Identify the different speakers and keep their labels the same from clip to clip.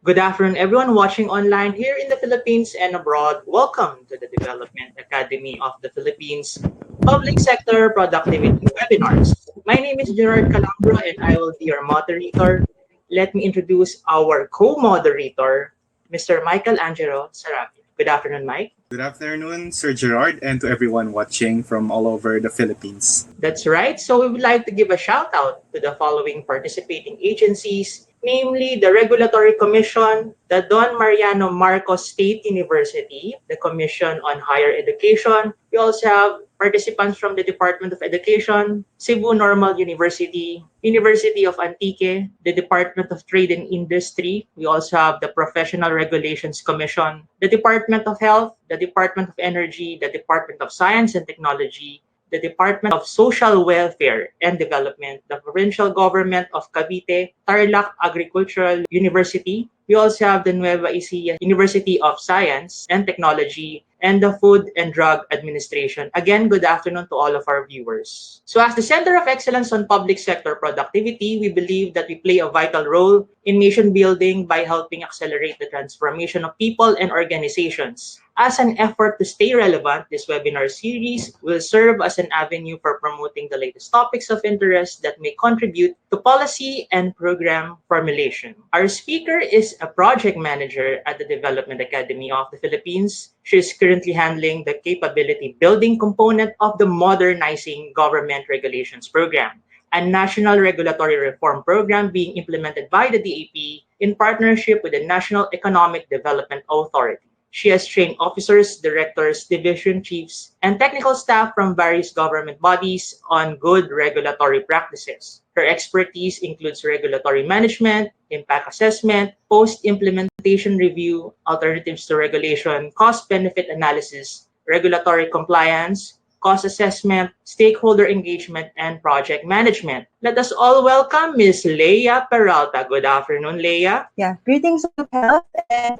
Speaker 1: Good afternoon, everyone watching online here in the Philippines and abroad. Welcome to the Development Academy of the Philippines Public Sector Productivity Webinars. My name is Gerard Calambro and I will be your moderator. Let me introduce our co-moderator, Mr. Michael Angelo Sarabia. Good afternoon, Mike.
Speaker 2: Good afternoon, Sir Gerard, and to everyone watching from all over the Philippines.
Speaker 1: That's right. So we would like to give a shout out to the following participating agencies, namely the Regulatory Commission, the Don Mariano Marcos State University, the Commission on Higher Education. We also have participants from the Department of Education, Cebu Normal University, University of Antique, the Department of Trade and Industry. We also have the Professional Regulations Commission, the Department of Health, the Department of Energy, the Department of Science and Technology, the Department of Social Welfare and Development, the Provincial Government of Cavite, Tarlac Agricultural University. We also have the Nueva Ecija University of Science and Technology, and the Food and Drug Administration. Again, good afternoon to all of our viewers. So as the Center of Excellence on Public Sector Productivity, we believe that we play a vital role in nation building by helping accelerate the transformation of people and organizations. As an effort to stay relevant, this webinar series will serve as an avenue for promoting the latest topics of interest that may contribute to policy and program formulation. Our speaker is a project manager at the Development Academy of the Philippines. She is currently handling the capability building component of the Modernizing Government Regulations Program, a national regulatory reform program being implemented by the DAP in partnership with the National Economic Development Authority. She has trained officers, directors, division chiefs, and technical staff from various government bodies on good regulatory practices. Her expertise includes regulatory management, impact assessment, post-implementation review, alternatives to regulation, cost-benefit analysis, regulatory compliance, cost assessment, stakeholder engagement, and project management. Let us all welcome Ms. Leia Peralta. Good afternoon, Leia.
Speaker 3: Yeah, greetings of health and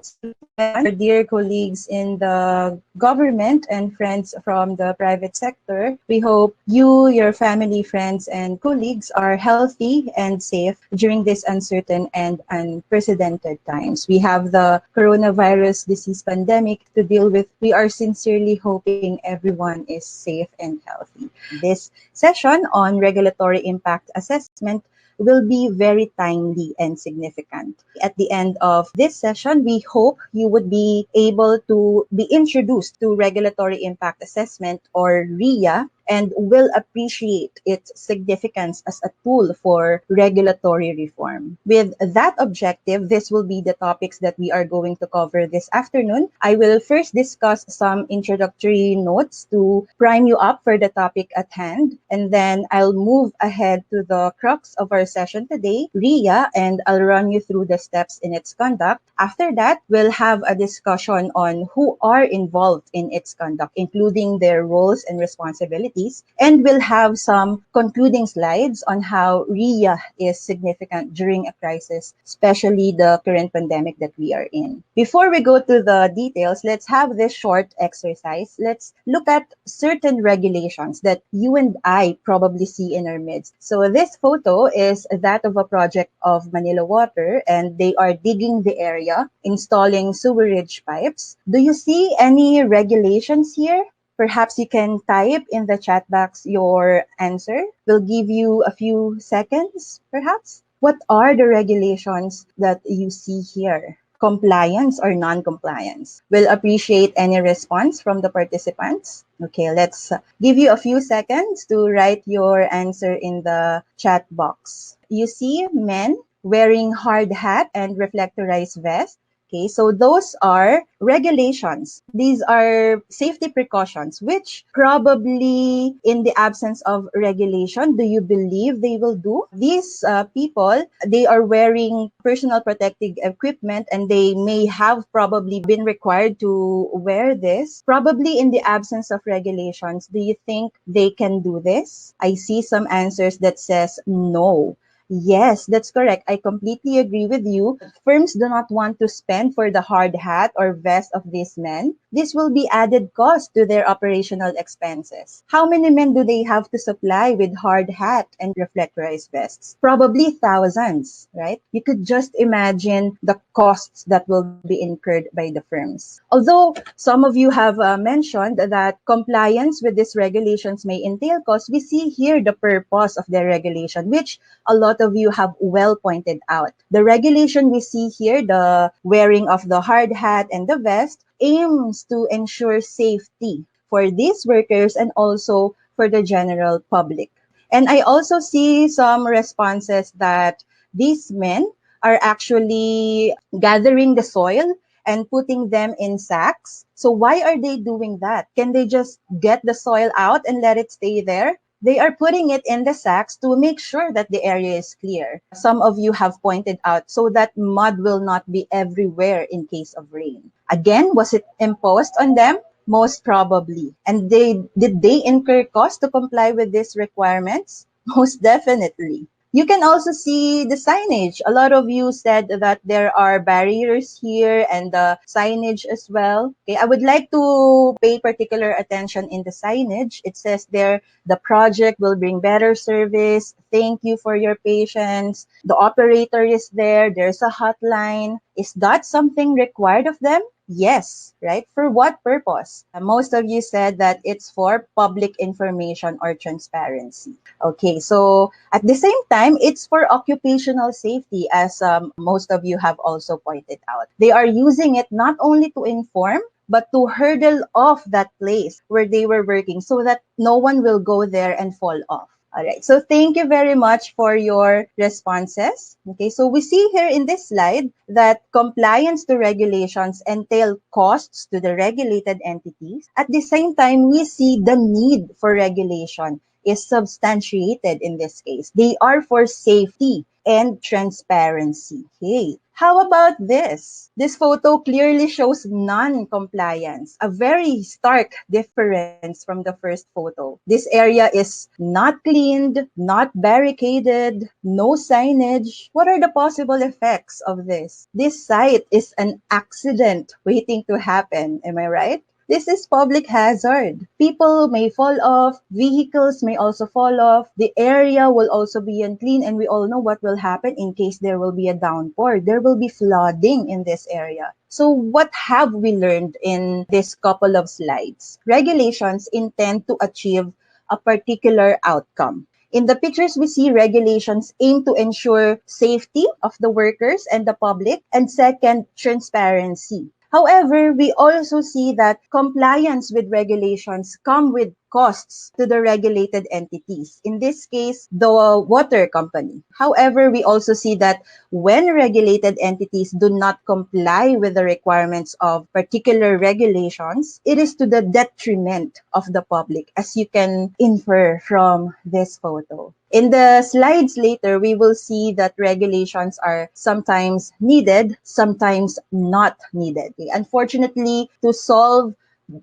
Speaker 3: our dear colleagues in the government and friends from the private sector. We hope you, your family, friends, and colleagues are healthy and safe during this uncertain and unprecedented times. We have the coronavirus disease pandemic to deal with. We are sincerely hoping everyone is safe and healthy. This session on regulatory impact assessment will be very timely and significant. At the end of this session, we hope you would be able to be introduced to regulatory impact assessment, or RIA, and will appreciate its significance as a tool for regulatory reform. With that objective, this will be the topics that we are going to cover this afternoon. I will first discuss some introductory notes to prime you up for the topic at hand, and then I'll move ahead to the crux of our session today, RIA, and I'll run you through the steps in its conduct. After that, we'll have a discussion on who are involved in its conduct, including their roles and responsibilities, and we'll have some concluding slides on how RIA is significant during a crisis, especially the current pandemic that we are in. Before we go to the details, let's have this short exercise. Let's look at certain regulations that you and I probably see in our midst. So this photo is that of a project of Manila Water, and they are digging the area, installing sewerage pipes. Do you see any regulations here? Perhaps you can type in the chat box your answer. We'll give you a few seconds, perhaps. What are the regulations that you see here? Compliance or non-compliance? We'll appreciate any response from the participants. Okay, let's give you a few seconds to write your answer in the chat box. You see men wearing hard hat and reflectorized vest. Okay, so those are regulations. These are safety precautions, which probably in the absence of regulation, do you believe they will do? These people, they are wearing personal protective equipment, and they may have probably been required to wear this. Probably in the absence of regulations, do you think they can do this? I see some answers that says no. Yes, that's correct. I completely agree with you. Firms do not want to spend for the hard hat or vest of these men. this will be added cost to their operational expenses. How many men do they have to supply with hard hat and reflectorized vests? Probably thousands, right? You could just imagine the costs that will be incurred by the firms. Although some of you have mentioned that compliance with these regulations may entail costs, we see here the purpose of the regulation, which a lot of you have well pointed out. The regulation we see here, the wearing of the hard hat and the vest, aims to ensure safety for these workers and also for the general public. And I also see some responses that these men are actually gathering the soil and putting them in sacks. So why are they doing that? Can they just get the soil out and let it stay there? They are putting it in the sacks to make sure that the area is clear. Some of you have pointed out so that mud will not be everywhere in case of rain. Again, was it imposed on them? Most probably. And did they incur cost to comply with these requirements? Most definitely. You can also see the signage. A lot of you said that there are barriers here and the signage as well. Okay, I would like to pay particular attention in the signage. It says there, the project will bring better service. Thank you for your patience. The operator is there. There's a hotline. Is that something required of them? Yes, right? For what purpose? Most of you said that it's for public information or transparency. Okay, so at the same time, it's for occupational safety, as most of you have also pointed out. They are using it not only to inform, but to hurdle off that place where they were working so that no one will go there and fall off. All right, so thank you very much for your responses. Okay, so we see here in this slide that compliance to regulations entail costs to the regulated entities. At the same time, we see the need for regulation is substantiated in this case. They are for safety and transparency. Okay. How about this? This photo clearly shows non-compliance, a very stark difference from the first photo. This area is not cleaned, not barricaded, no signage. What are the possible effects of this? This site is an accident waiting to happen. Am I right? This is public hazard. People may fall off, vehicles may also fall off, the area will also be unclean, and we all know what will happen in case there will be a downpour. There will be flooding in this area. So what have we learned in this couple of slides? Regulations intend to achieve a particular outcome. In the pictures, we see regulations aim to ensure safety of the workers and the public, and second, transparency. However, we also see that compliance with regulations come with costs to the regulated entities. In this case, the water company. However, we also see that when regulated entities do not comply with the requirements of particular regulations, it is to the detriment of the public, as you can infer from this photo. In the slides later, we will see that regulations are sometimes needed, sometimes not needed. Unfortunately, to solve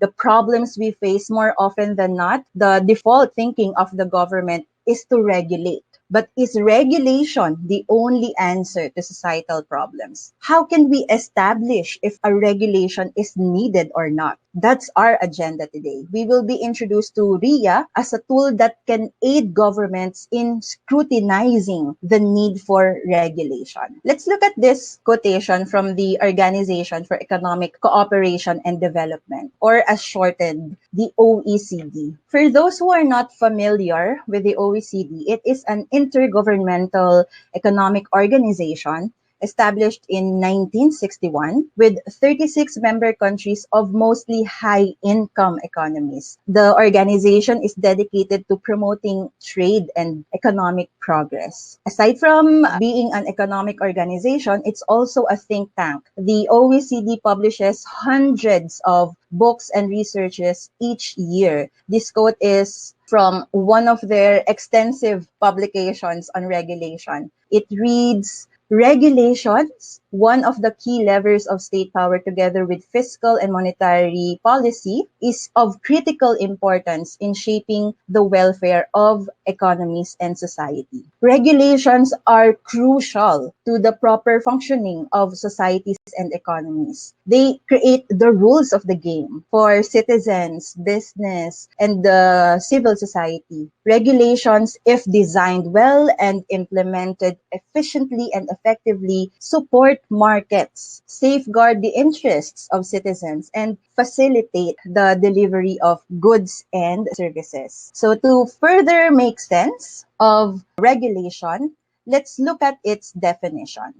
Speaker 3: the problems we face more often than not, the default thinking of the government is to regulate. But is regulation the only answer to societal problems? How can we establish if a regulation is needed or not? That's our agenda today. We will be introduced to Riya as a tool that can aid governments in scrutinizing the need for regulation. Let's look at this quotation from the Organization for Economic Cooperation and Development, or as shortened, the OECD. For those who are not familiar with the OECD, it is an intergovernmental economic organization established in 1961 with 36 member countries of mostly high-income economies. The organization is dedicated to promoting trade and economic progress. Aside from being an economic organization, it's also a think tank. The OECD publishes hundreds of books and researches each year. This quote is from one of their extensive publications on regulation. It reads, Regulations, one of the key levers of state power together with fiscal and monetary policy, is of critical importance in shaping the welfare of economies and society. Regulations are crucial to the proper functioning of societies and economies. They create the rules of the game for citizens, business, and the civil society. Regulations, if designed well and implemented efficiently and effectively, support markets, safeguard the interests of citizens, and facilitate the delivery of goods and services. So to further make sense of regulation, let's look at its definition.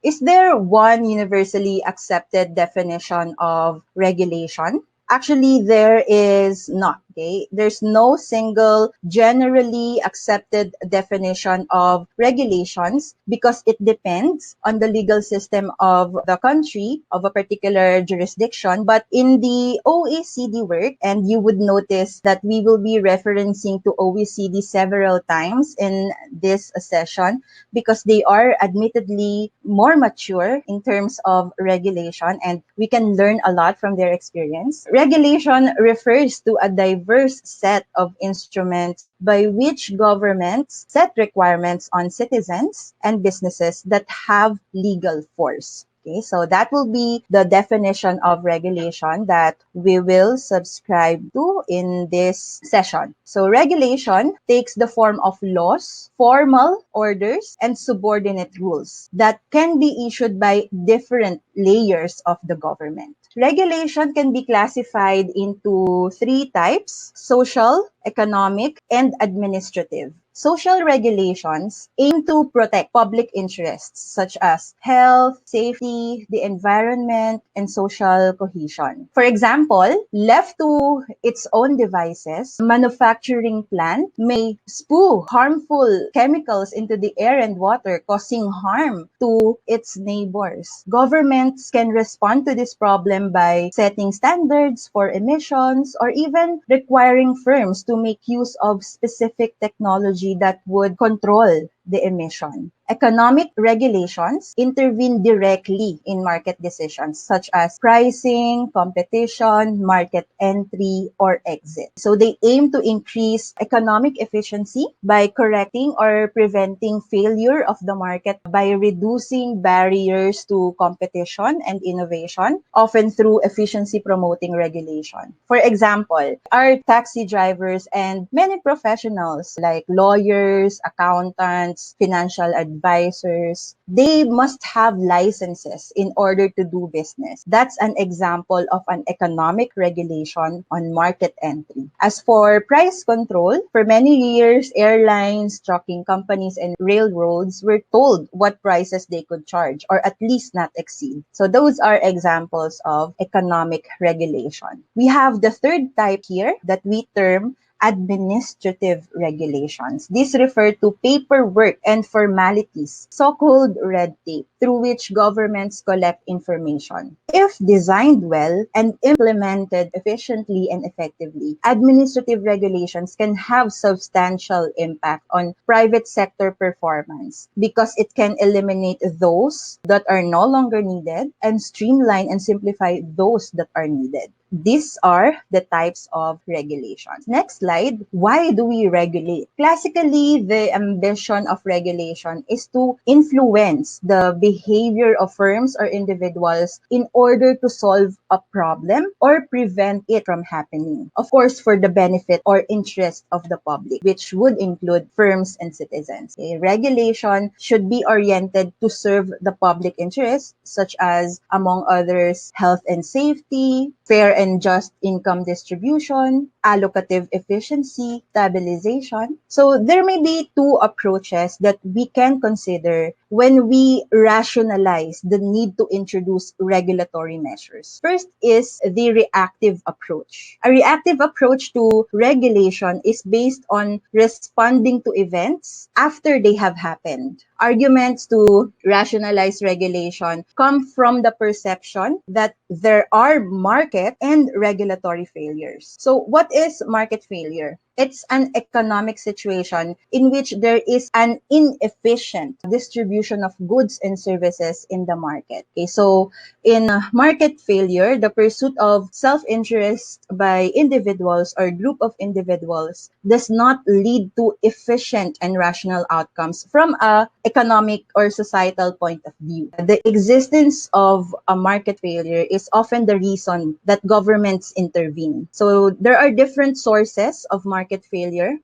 Speaker 3: Is there one universally accepted definition of regulation? Actually, there is not. Okay? There's no single generally accepted definition of regulations because it depends on the legal system of the country, of a particular jurisdiction. But in the OECD work, and you would notice that we will be referencing to OECD several times in this session because they are admittedly more mature in terms of regulation and we can learn a lot from their experience. Regulation refers to a diverse set of instruments by which governments set requirements on citizens and businesses that have legal force. Okay, so that will be the definition of regulation that we will subscribe to in this session. So regulation takes the form of laws, formal orders, and subordinate rules that can be issued by different layers of the government. Regulation can be classified into three types: social, economic, and administrative. Social regulations aim to protect public interests such as health, safety, the environment, and social cohesion. For example, left to its own devices, a manufacturing plant may spew harmful chemicals into the air and water, causing harm to its neighbors. Governments can respond to this problem by setting standards for emissions or even requiring firms to make use of specific technology that would control the emission. Economic regulations intervene directly in market decisions such as pricing, competition, market entry, or exit. So they aim to increase economic efficiency by correcting or preventing failure of the market by reducing barriers to competition and innovation, often through efficiency promoting regulation. For example, our taxi drivers and many professionals like lawyers, accountants, financial advisors, they must have licenses in order to do business. That's an example of an economic regulation on market entry. As for price control, for many years, airlines, trucking companies, and railroads were told what prices they could charge or at least not exceed. So those are examples of economic regulation. We have the third type here that we term administrative regulations. These refer to paperwork and formalities, so-called red tape, through which governments collect information. If designed well and implemented efficiently and effectively, administrative regulations can have substantial impact on private sector performance because it can eliminate those that are no longer needed and streamline and simplify those that are needed. These are the types of regulations. Next slide. Why do we regulate? Classically, the ambition of regulation is to influence the behavior of firms or individuals in order to solve a problem or prevent it from happening. Of course, for the benefit or interest of the public, which would include firms and citizens. Okay? Regulation should be oriented to serve the public interest, such as, among others, health and safety, fair and just income distribution, allocative efficiency, stabilization. So there may be two approaches that we can consider when we rationalize the need to introduce regulatory measures. First is the reactive approach. A reactive approach to regulation is based on responding to events after they have happened. Arguments to rationalize regulation come from the perception that there are market and regulatory failures. So what is market failure? It's an economic situation in which there is an inefficient distribution of goods and services in the market. Okay, so in market failure, the pursuit of self-interest by individuals or group of individuals does not lead to efficient and rational outcomes from a economic or societal point of view. The existence of a market failure is often the reason that governments intervene. So there are different sources of market failure.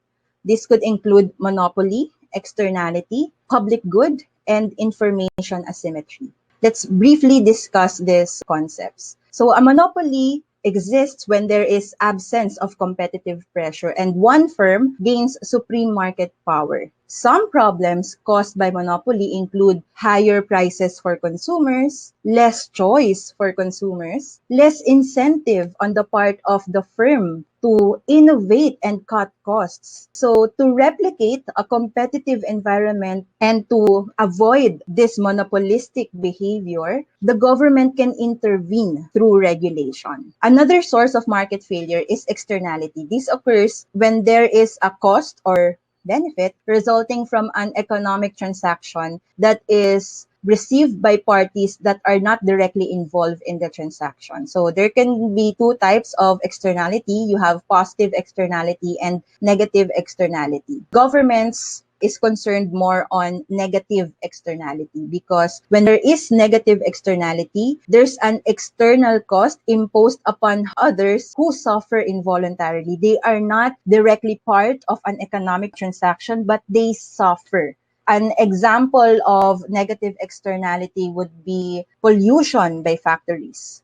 Speaker 3: This could include monopoly, externality, public good, and information asymmetry. Let's briefly discuss these concepts. So a monopoly exists when there is absence of competitive pressure and one firm gains supreme market power. Some problems caused by monopoly include higher prices for consumers, less choice for consumers, less incentive on the part of the firm to innovate and cut costs. So to replicate a competitive environment and to avoid this monopolistic behavior, the government can intervene through regulation. Another source of market failure is externality. This occurs when there is a cost or benefit resulting from an economic transaction that is received by parties that are not directly involved in the transaction. So there can be two types of externality. You have positive externality and negative externality. Governments is concerned more on negative externality because when there is negative externality, there's an external cost imposed upon others who suffer involuntarily. They are not directly part of an economic transaction, but they suffer. An example of negative externality would be pollution by factories.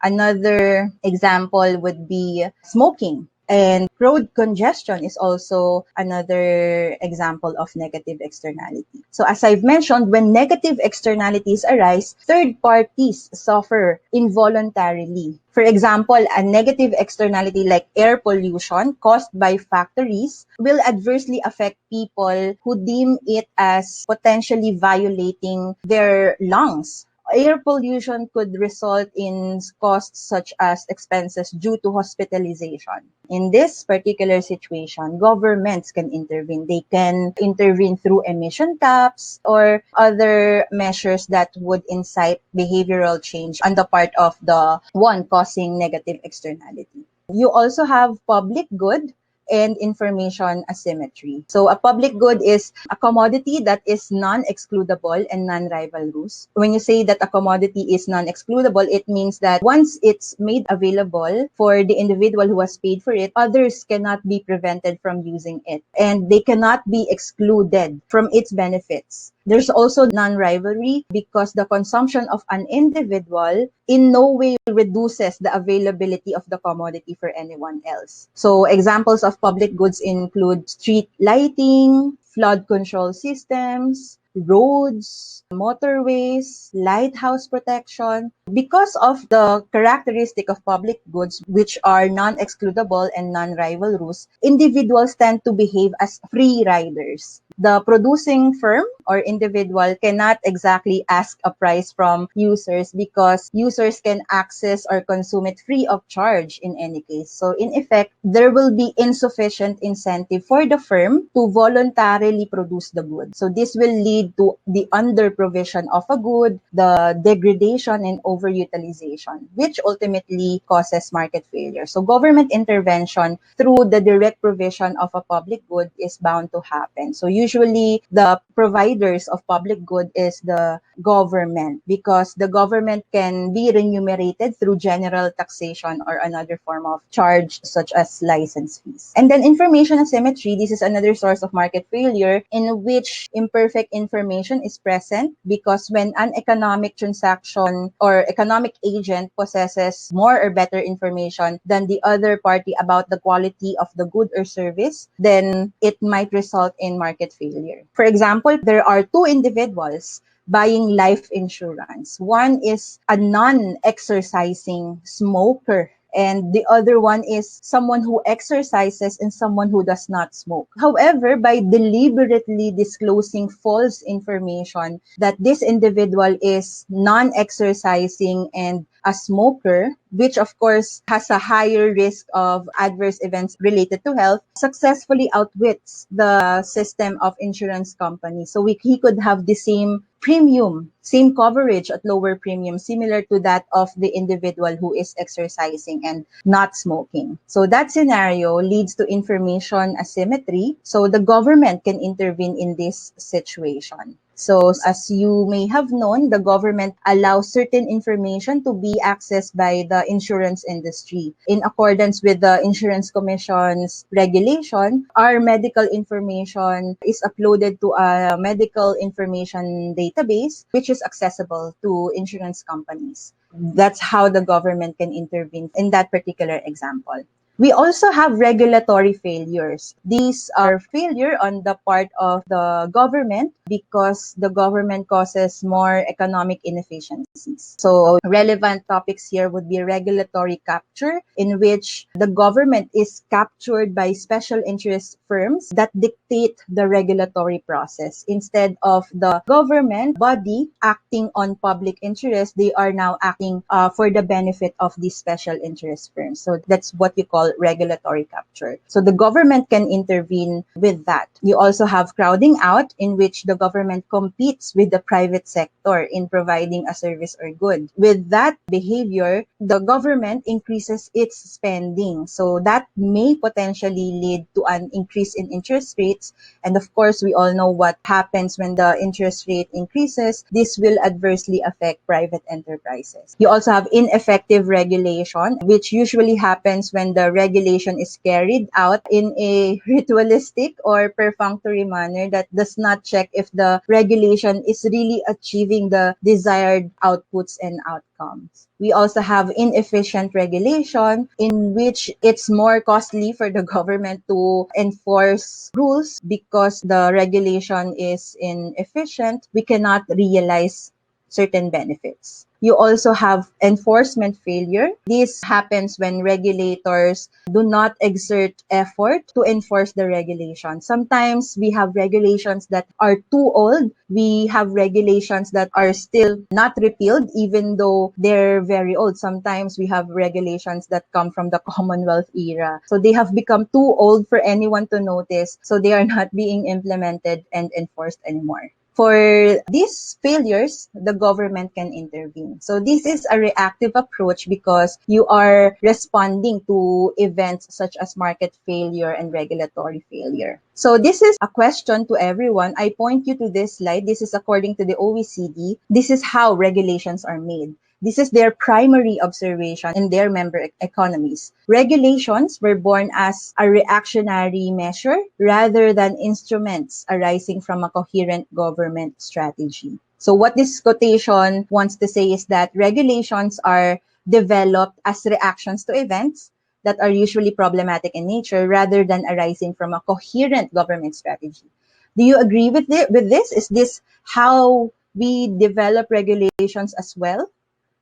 Speaker 3: Another example would be smoking. And road congestion is also another example of negative externality. So as I've mentioned, when negative externalities arise, third parties suffer involuntarily. For example, a negative externality like air pollution caused by factories will adversely affect people who deem it as potentially violating their lungs. Air pollution could result in costs such as expenses due to hospitalization. In this particular situation, governments can intervene. They can intervene through emission caps or other measures that would incite behavioral change on the part of the one causing negative externality. You also have public good and information asymmetry. So a public good is a commodity that is non-excludable and non-rivalrous. When you say that a commodity is non-excludable, it means that once it's made available for the individual who has paid for it, others cannot be prevented from using it and they cannot be excluded from its benefits. There's also non-rivalry because the consumption of an individual in no way reduces the availability of the commodity for anyone else. So examples of public goods include street lighting, flood control systems, roads, motorways, lighthouse protection. Because of the characteristic of public goods, which are non-excludable and non-rivalrous, individuals tend to behave as free riders. The producing firm or individual cannot exactly ask a price from users because users can access or consume it free of charge in any case. So in effect, there will be insufficient incentive for the firm to voluntarily produce the good. So this will lead to the under-provision of a good, the degradation and overutilization, which ultimately causes market failure. So government intervention through the direct provision of a public good is bound to happen. So usually the providers of public good is the government because the government can be remunerated through general taxation or another form of charge such as license fees. And then information asymmetry, this is another source of market failure in which imperfect information is present because when an economic transaction or economic agent possesses more or better information than the other party about the quality of the good or service, then it might result in market failure. For example, there are two individuals buying life insurance. One is a non-exercising smoker and the other one is someone who exercises and someone who does not smoke. However, by deliberately disclosing false information that this individual is non-exercising and a smoker, which of course has a higher risk of adverse events related to health, successfully outwits the system of insurance companies. So he could have the same premium, same coverage at lower premium, similar to that of the individual who is exercising and not smoking. So that scenario leads to information asymmetry. So the government can intervene in this situation. So as you may have known, the government allows certain information to be accessed by the insurance industry. In accordance with the Insurance Commission's regulation, our medical information is uploaded to a medical information database, which is accessible to insurance companies. That's how the government can intervene in that particular example. We also have regulatory failures. These are failure on the part of the government because the government causes more economic inefficiencies. So relevant topics here would be regulatory capture, in which the government is captured by special interest firms that dictate the regulatory process. Instead of the government body acting on public interest, they are now acting for the benefit of these special interest firms. So that's what you call regulatory capture. So the government can intervene with that. You also have crowding out, in which the government competes with the private sector in providing a service or good. With that behavior, the government increases its spending. So that may potentially lead to an increase in interest rates. And of course, we all know what happens when the interest rate increases. This will adversely affect private enterprises. You also have ineffective regulation, which usually happens when the regulation is carried out in a ritualistic or perfunctory manner that does not check if the regulation is really achieving the desired outputs and outcomes. We also have inefficient regulation, in which it's more costly for the government to enforce rules because the regulation is inefficient. We cannot realize certain benefits. You also have enforcement failure. This happens when regulators do not exert effort to enforce the regulation. Sometimes we have regulations that are too old. We have regulations that are still not repealed, even though they're very old. Sometimes we have regulations that come from the Commonwealth era. So they have become too old for anyone to notice. So they are not being implemented and enforced anymore. For these failures, the government can intervene. So this is a reactive approach because you are responding to events such as market failure and regulatory failure. So this is a question to everyone. I point you to this slide. This is according to the OECD. This is how regulations are made. This is their primary observation in their member economies. Regulations were born as a reactionary measure rather than instruments arising from a coherent government strategy. So what this quotation wants to say is that regulations are developed as reactions to events that are usually problematic in nature rather than arising from a coherent government strategy. Do you agree with this? Is this how we develop regulations as well?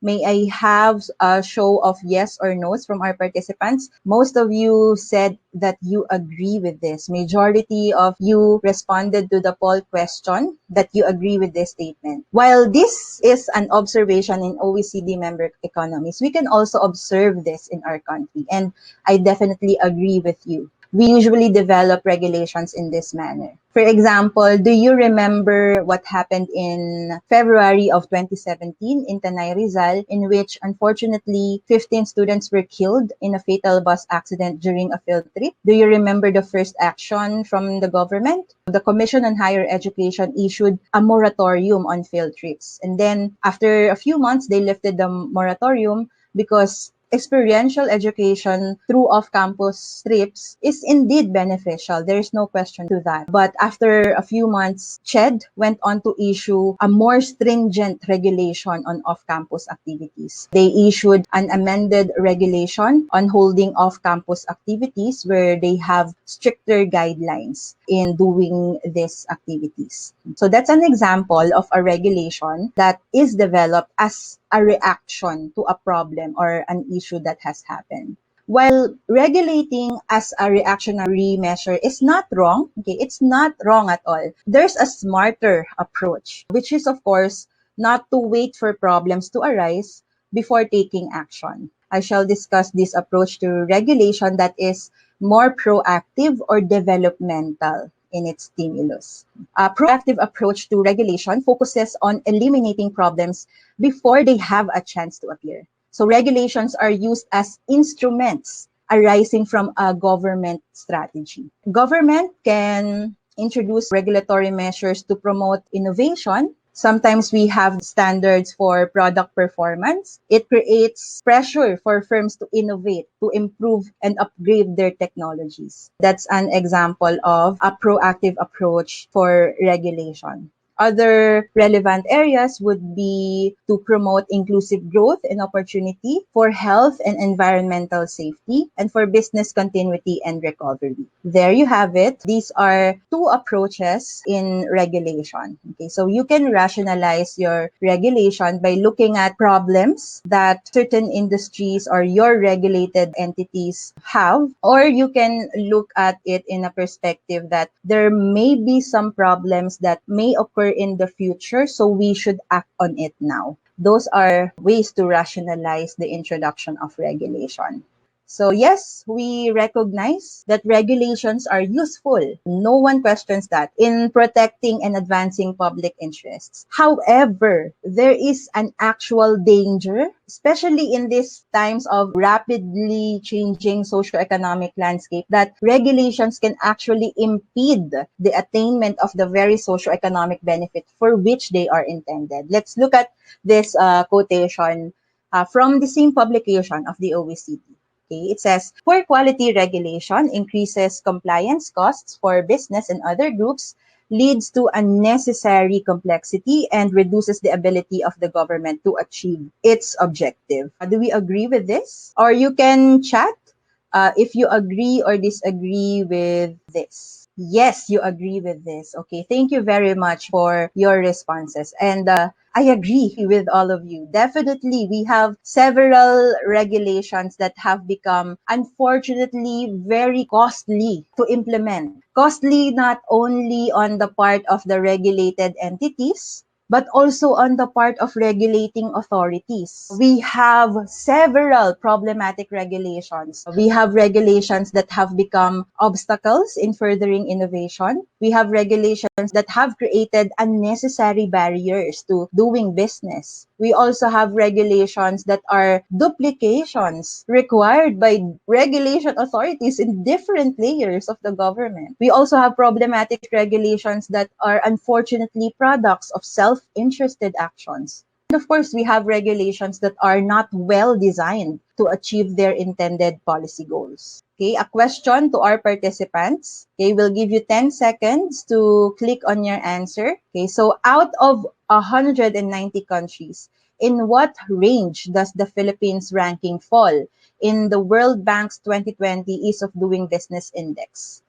Speaker 3: May I have a show of yes or no's from our participants? Most of you said that you agree with this. Majority of you responded to the poll question that you agree with this statement. While this is an observation in OECD member economies, we can also observe this in our country. And I definitely agree with you. We usually develop regulations in this manner. For example, do you remember what happened in February of 2017 in Tanay Rizal, in which unfortunately 15 students were killed in a fatal bus accident during a field trip? Do you remember the first action from the government? The Commission on Higher Education issued a moratorium on field trips. And then after a few months, they lifted the moratorium because experiential education through off-campus trips is indeed beneficial. There is no question to that. But after a few months, CHED went on to issue a more stringent regulation on off-campus activities. They issued an amended regulation on holding off-campus activities where they have stricter guidelines. in doing these activities. So that's an example of a regulation that is developed as a reaction to a problem or an issue that has happened. While regulating as a reactionary measure is not wrong, okay, it's not wrong at all. There's a smarter approach, which is, of course, not to wait for problems to arise before taking action. I shall discuss this approach to regulation that is more proactive or developmental in its stimulus. A proactive approach to regulation focuses on eliminating problems before they have a chance to appear. So regulations are used as instruments arising from a government strategy. Government can introduce regulatory measures to promote innovation. Sometimes we have standards for product performance. It creates pressure for firms to innovate, to improve and upgrade their technologies. That's an example of a proactive approach for regulation. Other relevant areas would be to promote inclusive growth and opportunity, for health and environmental safety, and for business continuity and recovery. There you have it. These are two approaches in regulation. Okay, so you can rationalize your regulation by looking at problems that certain industries or your regulated entities have, or you can look at it in a perspective that there may be some problems that may occur in the future, so we should act on it now. Those are ways to rationalize the introduction of regulation. So yes, we recognize that regulations are useful. No one questions that in protecting and advancing public interests. However, there is an actual danger, especially in these times of rapidly changing socioeconomic landscape, that regulations can actually impede the attainment of the very socioeconomic benefit for which they are intended. Let's look at this quotation from the same publication of the OECD. Okay, it says, poor quality regulation increases compliance costs for business and other groups, leads to unnecessary complexity, and reduces the ability of the government to achieve its objective. Do we agree with this? Or you can chat if you agree or disagree with this. Yes, you agree with this. Okay, thank you very much for your responses. And I agree with all of you. Definitely, we have several regulations that have become, unfortunately, very costly to implement. Costly not only on the part of the regulated entities, but also on the part of regulating authorities. We have several problematic regulations. We have regulations that have become obstacles in furthering innovation. We have regulations that have created unnecessary barriers to doing business. We also have regulations that are duplications required by regulation authorities in different layers of the government. We also have problematic regulations that are unfortunately products of self-interested actions. And of course, we have regulations that are not well designed to achieve their intended policy goals. Okay, a question to our participants. Okay, we'll give you 10 seconds to click on your answer. Okay, so out of 190 countries, in what range does the Philippines ranking fall in the World Bank's 2020 Ease of Doing Business Index?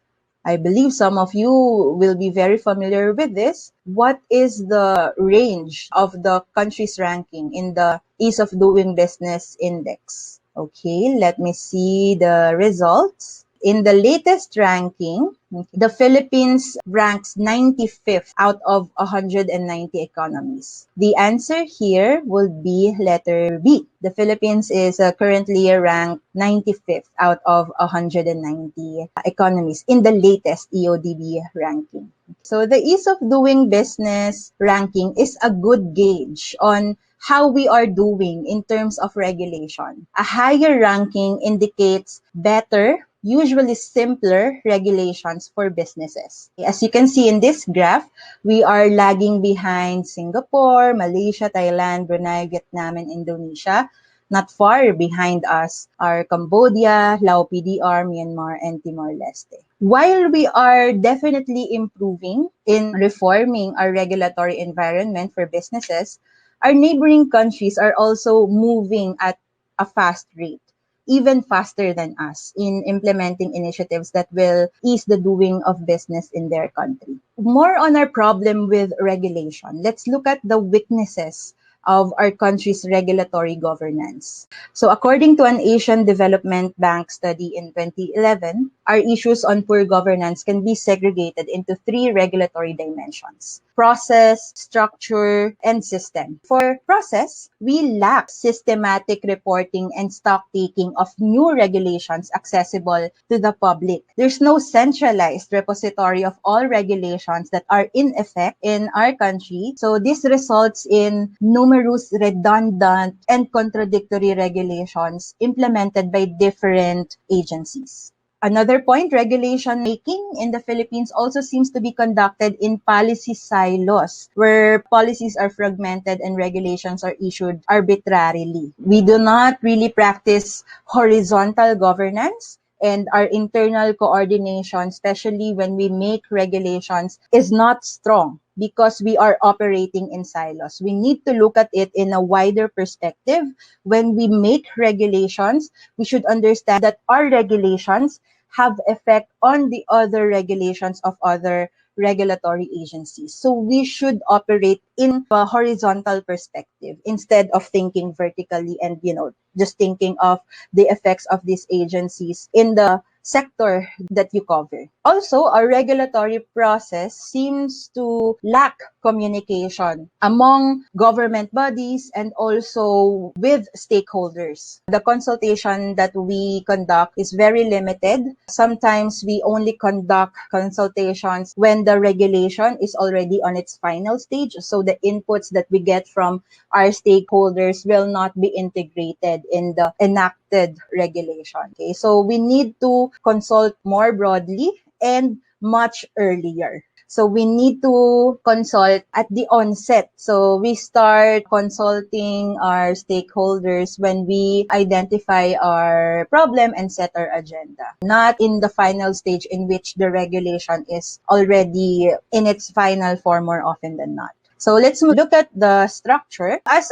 Speaker 3: I believe some of you will be very familiar with this. What is the range of the country's ranking in the Ease of Doing Business Index? Okay, let me see the results. In the latest ranking, the Philippines ranks 95th out of 190 economies. The answer here would be letter B. The Philippines is currently ranked 95th out of 190 economies in the latest EODB ranking. So the Ease of Doing Business ranking is a good gauge on how we are doing in terms of regulation. A higher ranking indicates better, usually simpler regulations for businesses. As you can see in this graph, we are lagging behind Singapore, Malaysia, Thailand, Brunei, Vietnam, and Indonesia. Not far behind us are Cambodia, Lao PDR, Myanmar, and Timor-Leste. While we are definitely improving in reforming our regulatory environment for businesses, our neighboring countries are also moving at a fast rate. even faster than us in implementing initiatives that will ease the doing of business in their country. More on our problem with regulation, let's look at the weaknesses of our country's regulatory governance. So according to an Asian Development Bank study in 2011, our issues on poor governance can be segregated into three regulatory dimensions: process, structure, and system. For process, we lack systematic reporting and stock taking of new regulations accessible to the public. There's no centralized repository of all regulations that are in effect in our country. So this results in numerous redundant and contradictory regulations implemented by different agencies. Another point, regulation making in the Philippines also seems to be conducted in policy silos, where policies are fragmented and regulations are issued arbitrarily. We do not really practice horizontal governance, and our internal coordination, especially when we make regulations, is not strong because we are operating in silos. We need to look at it in a wider perspective. When we make regulations, we should understand that our regulations have effect on the other regulations of other regulatory agencies. So we should operate in a horizontal perspective instead of thinking vertically and, just thinking of the effects of these agencies in the sector that you cover. Also, our regulatory process seems to lack communication among government bodies and also with stakeholders. The consultation that we conduct is very limited. Sometimes we only conduct consultations when the regulation is already on its final stage, so the inputs that we get from our stakeholders will not be integrated in the enacted regulation. Okay, so we need to consult more broadly and much earlier. So we need to consult at the onset. So we start consulting our stakeholders when we identify our problem and set our agenda, not in the final stage in which the regulation is already in its final form more often than not. So let's look at the structure. As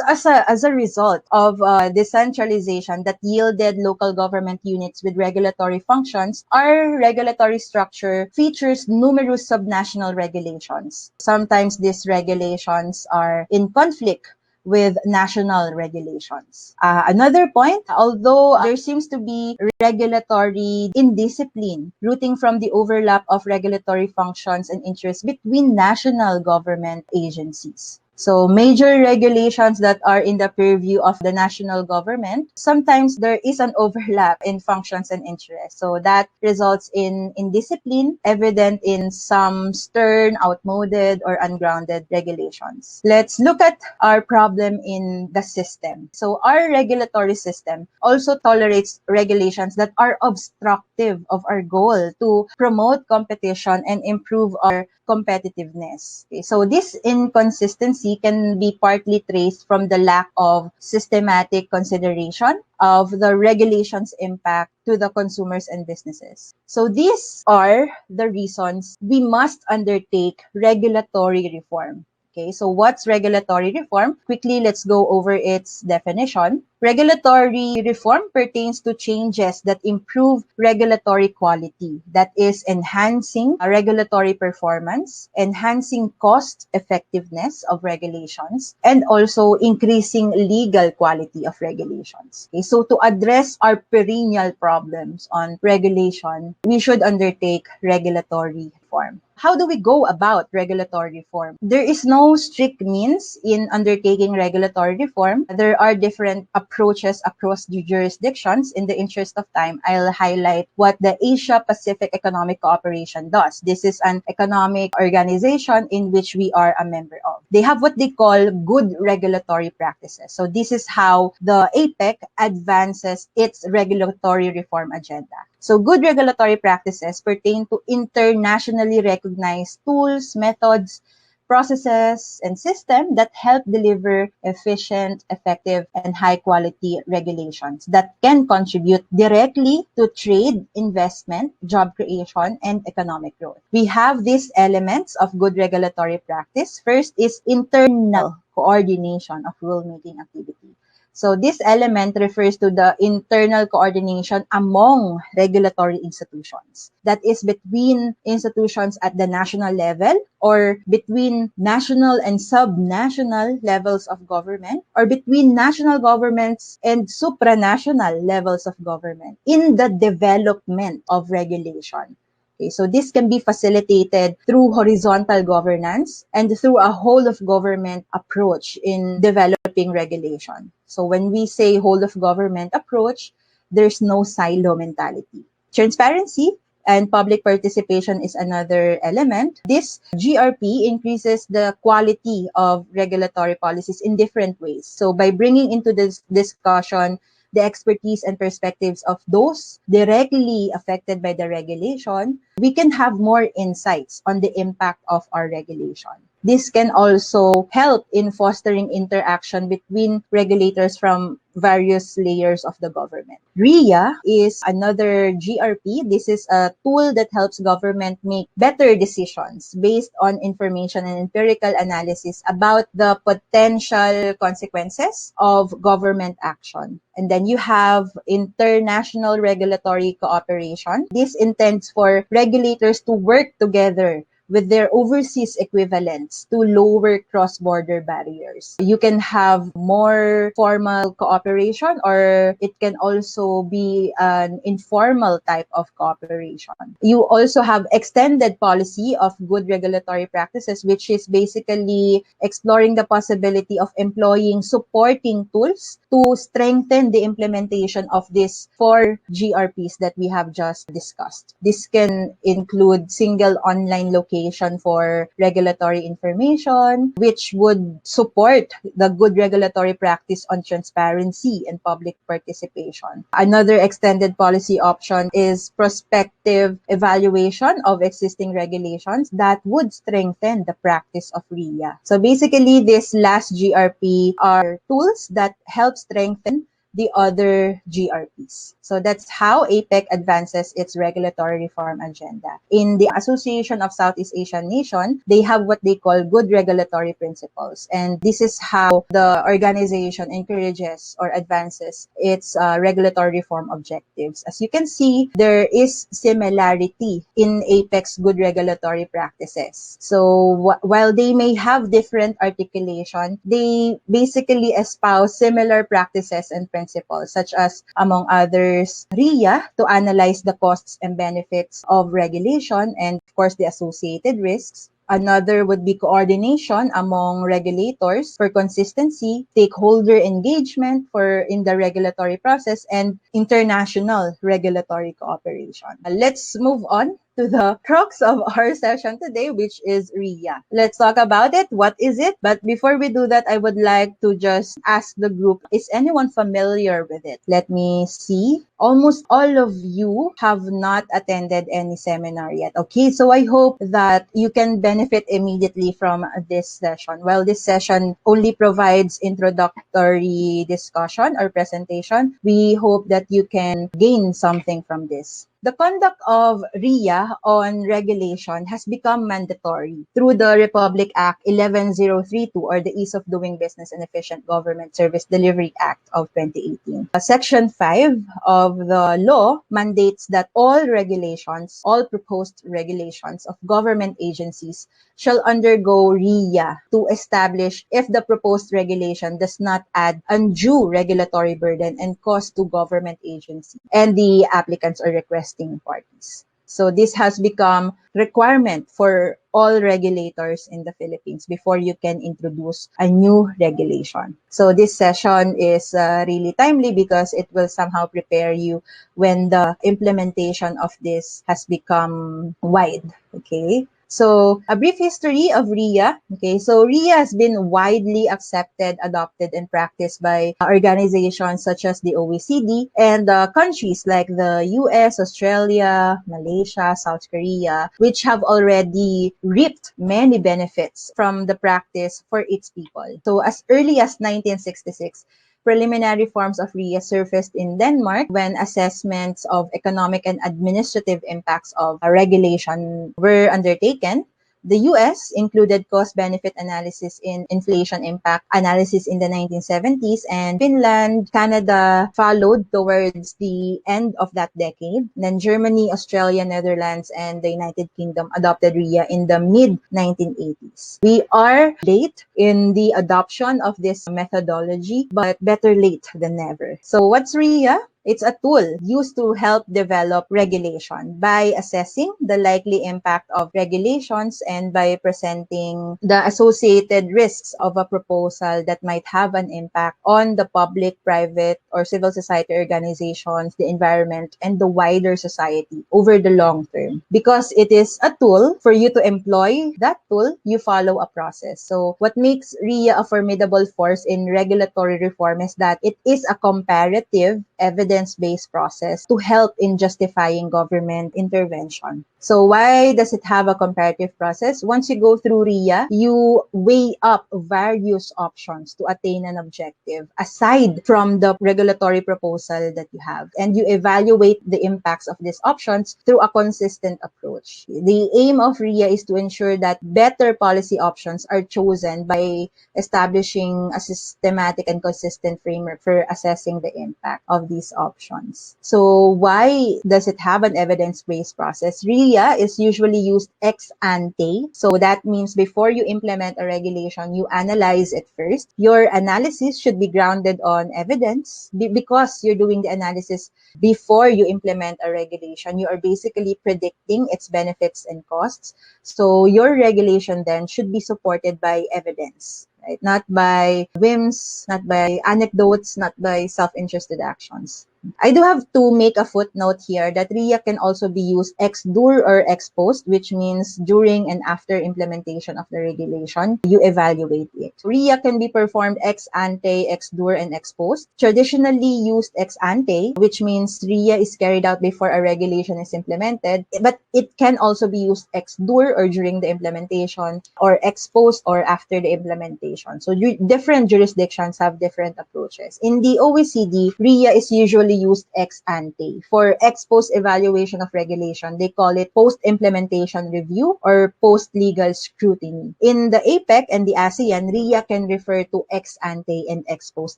Speaker 3: a result of decentralization that yielded local government units with regulatory functions, our regulatory structure features numerous subnational regulations. Sometimes these regulations are in conflict with national regulations. Another point, although there seems to be regulatory indiscipline rooting from the overlap of regulatory functions and interests between national government agencies. So major regulations that are in the purview of the national government, sometimes there is an overlap in functions and interests. So that results in indiscipline, evident in some stern, outmoded, or ungrounded regulations. Let's look at our problem in the system. So our regulatory system also tolerates regulations that are obstructive of our goal to promote competition and improve our competitiveness. Okay, so this inconsistency can be partly traced from the lack of systematic consideration of the regulation's impact to the consumers and businesses. So these are the reasons we must undertake regulatory reform. Okay, so what's regulatory reform? Quickly, let's go over its definition. Regulatory reform pertains to changes that improve regulatory quality, that is, enhancing regulatory performance, enhancing cost effectiveness of regulations, and also increasing legal quality of regulations. Okay, so to address our perennial problems on regulation, we should undertake regulatory reform. How do we go about regulatory reform? There is no strict means in undertaking regulatory reform. There are different approaches across the jurisdictions. In the interest of time, I'll highlight what the Asia-Pacific Economic Cooperation does. This is an economic organization in which we are a member of. They have what they call good regulatory practices. So this is how the APEC advances its regulatory reform agenda. So good regulatory practices pertain to internationally recognized tools, methods, processes, and systems that help deliver efficient, effective, and high-quality regulations that can contribute directly to trade, investment, job creation, and economic growth. We have these elements of good regulatory practice. First is internal coordination of rulemaking activity. So this element refers to the internal coordination among regulatory institutions. That is between institutions at the national level, or between national and subnational levels of government, or between national governments and supranational levels of government in the development of regulation. Okay, so this can be facilitated through horizontal governance and through a whole of government approach in developing regulation. So when we say whole of government approach, there's no silo mentality. Transparency and public participation is another element. This GRP increases the quality of regulatory policies in different ways. So by bringing into this discussion the expertise and perspectives of those directly affected by the regulation, we can have more insights on the impact of our regulation. This can also help in fostering interaction between regulators from various layers of the government. Riya is another GRP. This is a tool that helps government make better decisions based on information and empirical analysis about the potential consequences of government action. And then you have international regulatory cooperation. This intends for regulators to work together with their overseas equivalents to lower cross-border barriers. You can have more formal cooperation, or it can also be an informal type of cooperation. You also have extended policy of good regulatory practices, which is basically exploring the possibility of employing supporting tools to strengthen the implementation of these 4 GRPs that we have just discussed. This can include single online location for regulatory information, which would support the good regulatory practice on transparency and public participation. Another extended policy option is prospective evaluation of existing regulations that would strengthen the practice of RIA. So basically, this last GRP are tools that help strengthen the other GRPs. So that's how APEC advances its regulatory reform agenda. In the Association of Southeast Asian Nations, they have what they call good regulatory principles. And this is how the organization encourages or advances its regulatory reform objectives. As you can see, there is similarity in APEC's good regulatory practices. So while they may have different articulation, they basically espouse similar practices and principles, such as, among others, RIA, to analyze the costs and benefits of regulation and, of course, the associated risks. Another would be coordination among regulators for consistency, stakeholder engagement in the regulatory process, and international regulatory cooperation. Let's move on to the crux of our session today, which is RIA. Let's talk about it. What is it? But before we do that, I would like to just ask the group, is anyone familiar with it? Let me see. Almost all of you have not attended any seminar yet. Okay, so I hope that you can benefit immediately from this session. While this session only provides introductory discussion or presentation, we hope that you can gain something from this. The conduct of RIA on regulation has become mandatory through the Republic Act 11032, or the Ease of Doing Business and Efficient Government Service Delivery Act of 2018. Section 5 of the law mandates that all proposed regulations of government agencies shall undergo RIA to establish if the proposed regulation does not add undue regulatory burden and cost to government agencies and the applicants or requesting parties. So this has become requirement for all regulators in the Philippines before you can introduce a new regulation. So this session is really timely because it will somehow prepare you when the implementation of this has become wide. Okay. So a brief history of RIA. Okay, so RIA has been widely accepted, adopted, and practiced by organizations such as the OECD and countries like the US, Australia, Malaysia, South Korea, which have already reaped many benefits from the practice for its people. So as early as 1966, preliminary forms of RIA surfaced in Denmark when assessments of economic and administrative impacts of regulation were undertaken, The US included cost-benefit analysis in inflation impact analysis in the 1970s, and Finland, Canada followed towards the end of that decade. Then Germany, Australia, Netherlands, and the United Kingdom adopted Riya in the mid-1980s. We are late in the adoption of this methodology, but better late than never. So what's Riya? It's a tool used to help develop regulation by assessing the likely impact of regulations and by presenting the associated risks of a proposal that might have an impact on the public, private, or civil society organizations, the environment, and the wider society over the long term. Because it is a tool, for you to employ that tool, you follow a process. So what makes RIA a formidable force in regulatory reform is that it is a comparative evidence-based process to help in justifying government intervention. So why does it have a comparative process? Once you go through RIA, you weigh up various options to attain an objective aside from the regulatory proposal that you have. And you evaluate the impacts of these options through a consistent approach. The aim of RIA is to ensure that better policy options are chosen by establishing a systematic and consistent framework for assessing the impact of these options. So why does it have an evidence-based process? RIA is usually used ex ante. So that means before you implement a regulation, you analyze it first. Your analysis should be grounded on evidence because you're doing the analysis before you implement a regulation. You are basically predicting its benefits and costs. So your regulation then should be supported by evidence. Right? Not by whims, not by anecdotes, not by self-interested actions. I do have to make a footnote here that RIA can also be used ex dur or ex post, which means during and after implementation of the regulation, you evaluate it. RIA can be performed ex ante, ex dur, and ex post. Traditionally used ex ante, which means RIA is carried out before a regulation is implemented, but it can also be used ex dur or during the implementation, or ex post or after the implementation. So different jurisdictions have different approaches. In the OECD, RIA is usually used ex ante. For ex post evaluation of regulation, they call it post-implementation review or post-legal scrutiny. In the APEC and the ASEAN, RIA can refer to ex ante and ex post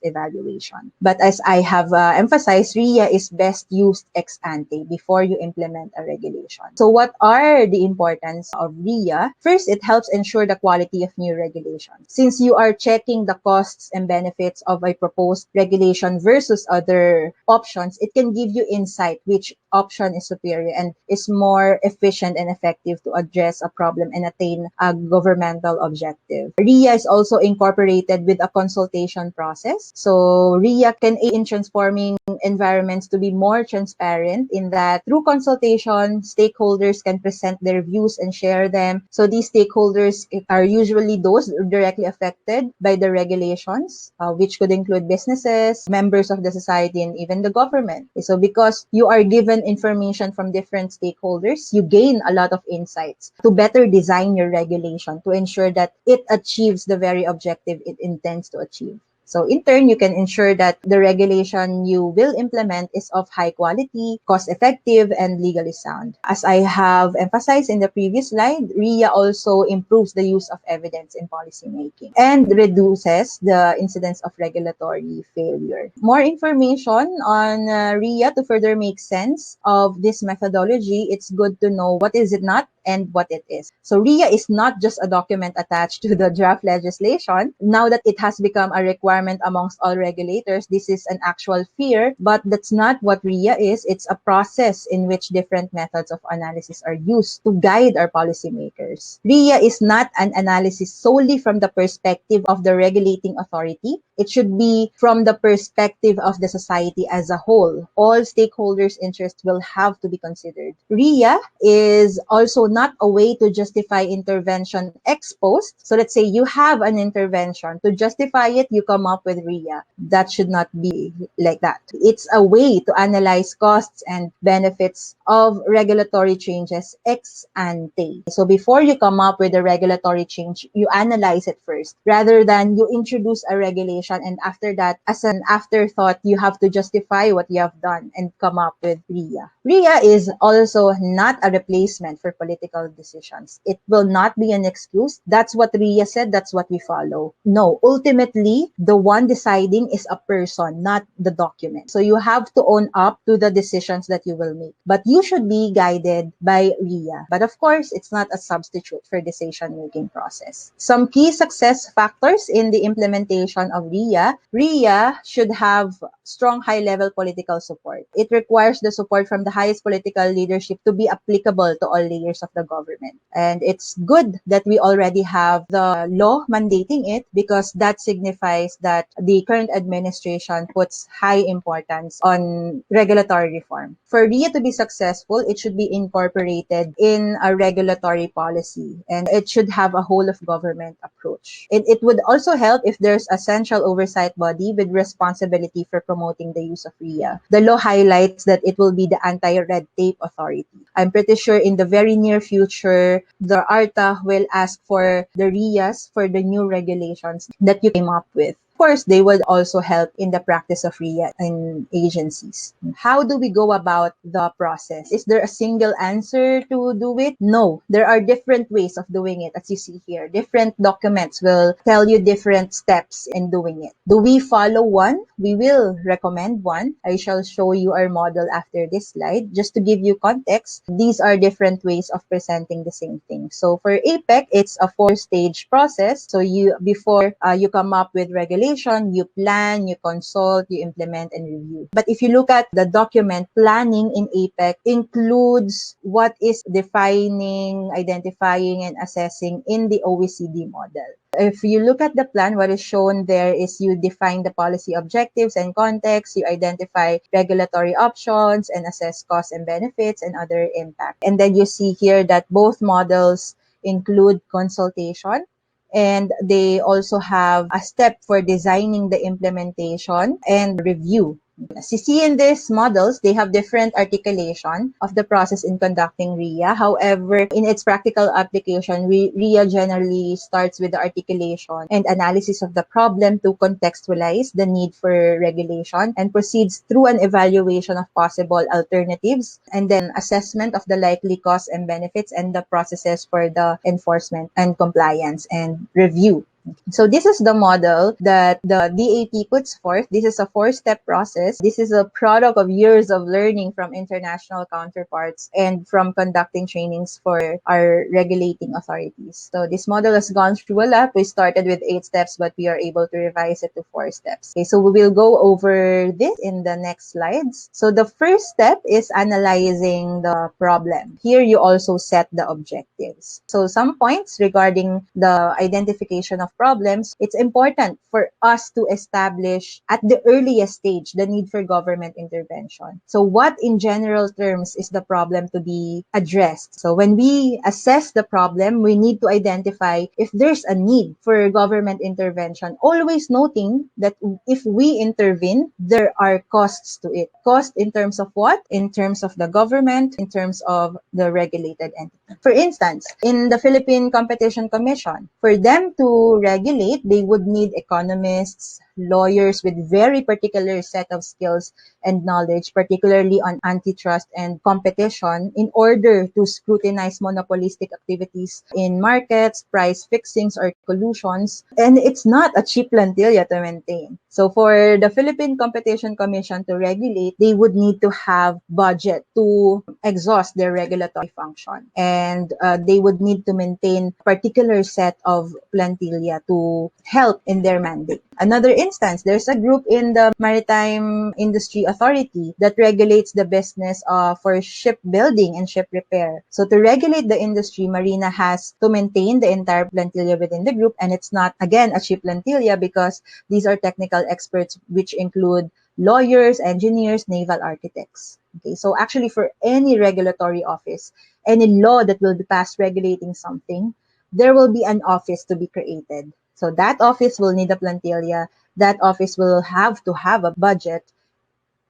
Speaker 3: evaluation. But as I have emphasized, RIA is best used ex ante before you implement a regulation. So what are the importance of RIA? First, it helps ensure the quality of new regulations. Since you are checking the costs and benefits of a proposed regulation versus other options, it can give you insight which option is superior and is more efficient and effective to address a problem and attain a governmental objective. RIA is also incorporated with a consultation process. So RIA can aid in transforming environments to be more transparent in that through consultation, stakeholders can present their views and share them. So these stakeholders are usually those directly affected by the regulations, which could include businesses, members of the society, and even the government. So because you are given information from different stakeholders, you gain a lot of insights to better design your regulation to ensure that it achieves the very objective it intends to achieve. So in turn, you can ensure that the regulation you will implement is of high quality, cost-effective, and legally sound. As I have emphasized in the previous slide, RIA also improves the use of evidence in policymaking and reduces the incidence of regulatory failure. More information on RIA to further make sense of this methodology, it's good to know what is it not and what it is. So RIA is not just a document attached to the draft legislation. Now that it has become a requirement amongst all regulators, this is an actual fear, but that's not what RIA is. It's a process in which different methods of analysis are used to guide our policymakers. RIA is not an analysis solely from the perspective of the regulating authority. It should be from the perspective of the society as a whole. All stakeholders' interests will have to be considered. RIA is also not a way to justify intervention ex post. So let's say you have an intervention. To justify it, you come up with RIA. That should not be like that. It's a way to analyze costs and benefits of regulatory changes ex ante. So before you come up with a regulatory change, you analyze it first rather than you introduce a regulation and after that, as an afterthought, you have to justify what you have done and come up with RIA. RIA is also not a replacement for political decisions. It will not be an excuse. That's what RIA said, that's what we follow. No, ultimately, the one deciding is a person, not the document. So you have to own up to the decisions that you will make. But you should be guided by RIA. But of course, it's not a substitute for decision-making process. Some key success factors in the implementation of RIA. RIA should have strong high-level political support. It requires the support from the highest political leadership to be applicable to all layers of the government. And it's good that we already have the law mandating it because that signifies that the current administration puts high importance on regulatory reform. For RIA to be successful, it should be incorporated in a regulatory policy and it should have a whole of government approach. It would also help if there's a central oversight body with responsibility for promoting the use of RIA. The law highlights that it will be the anti-red tape authority. I'm pretty sure in the very near future, the ARTA will ask for the RIAs for the new regulations that you came up with. Of course, they will also help in the practice of RIA in agencies. How do we go about the process? Is there a single answer to do it? No. There are different ways of doing it, as you see here. Different documents will tell you different steps in doing it. Do we follow one? We will recommend one. I shall show you our model after this slide. Just to give you context, these are different ways of presenting the same thing. So for APEC, it's a 4-stage process. So before you come up with regulation, you plan, you consult, you implement, and review. But if you look at the document, planning in APEC includes what is defining, identifying, and assessing in the OECD model. If you look at the plan, what is shown there is you define the policy objectives and context, you identify regulatory options, and assess costs and benefits and other impact. And then you see here that both models include consultation, and they also have a step for designing the implementation and review. As you see in these models, they have different articulation of the process in conducting RIA. However, in its practical application, RIA generally starts with the articulation and analysis of the problem to contextualize the need for regulation and proceeds through an evaluation of possible alternatives and then assessment of the likely costs and benefits and the processes for the enforcement and compliance and review. So this is the model that the DAP puts forth. This is a 4-step process. This is a product of years of learning from international counterparts and from conducting trainings for our regulating authorities. So this model has gone through a lot. We started with 8 steps, but we are able to revise it to 4 steps. Okay, so we will go over this in the next slides. So the first step is analyzing the problem. Here you also set the objectives. So some points regarding the identification of problems, it's important for us to establish at the earliest stage the need for government intervention. So what in general terms is the problem to be addressed? So when we assess the problem, we need to identify if there's a need for government intervention, always noting that if we intervene, there are costs to it. Cost in terms of what? In terms of the government, in terms of the regulated entity. For instance, in the Philippine Competition Commission, for them to regulate, they would need economists, lawyers with very particular set of skills and knowledge, particularly on antitrust and competition, in order to scrutinize monopolistic activities in markets, price fixings, or collusions. And it's not a cheap plantilla to maintain. So for the Philippine Competition Commission to regulate, they would need to have budget to exhaust their regulatory function. And they would need to maintain a particular set of plantilla to help in their mandate. Another instance, there's a group in the Maritime Industry Authority that regulates the business for shipbuilding and ship repair. So to regulate the industry, Marina has to maintain the entire plantilla within the group, and it's not, again, a cheap plantilla because these are technical experts which include lawyers, engineers, naval architects. Okay, so actually for any regulatory office, any law that will be passed regulating something, there will be an office to be created. So that office will need a plantilla. That office will have to have a budget.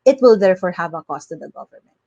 Speaker 3: It will therefore have a cost to the government.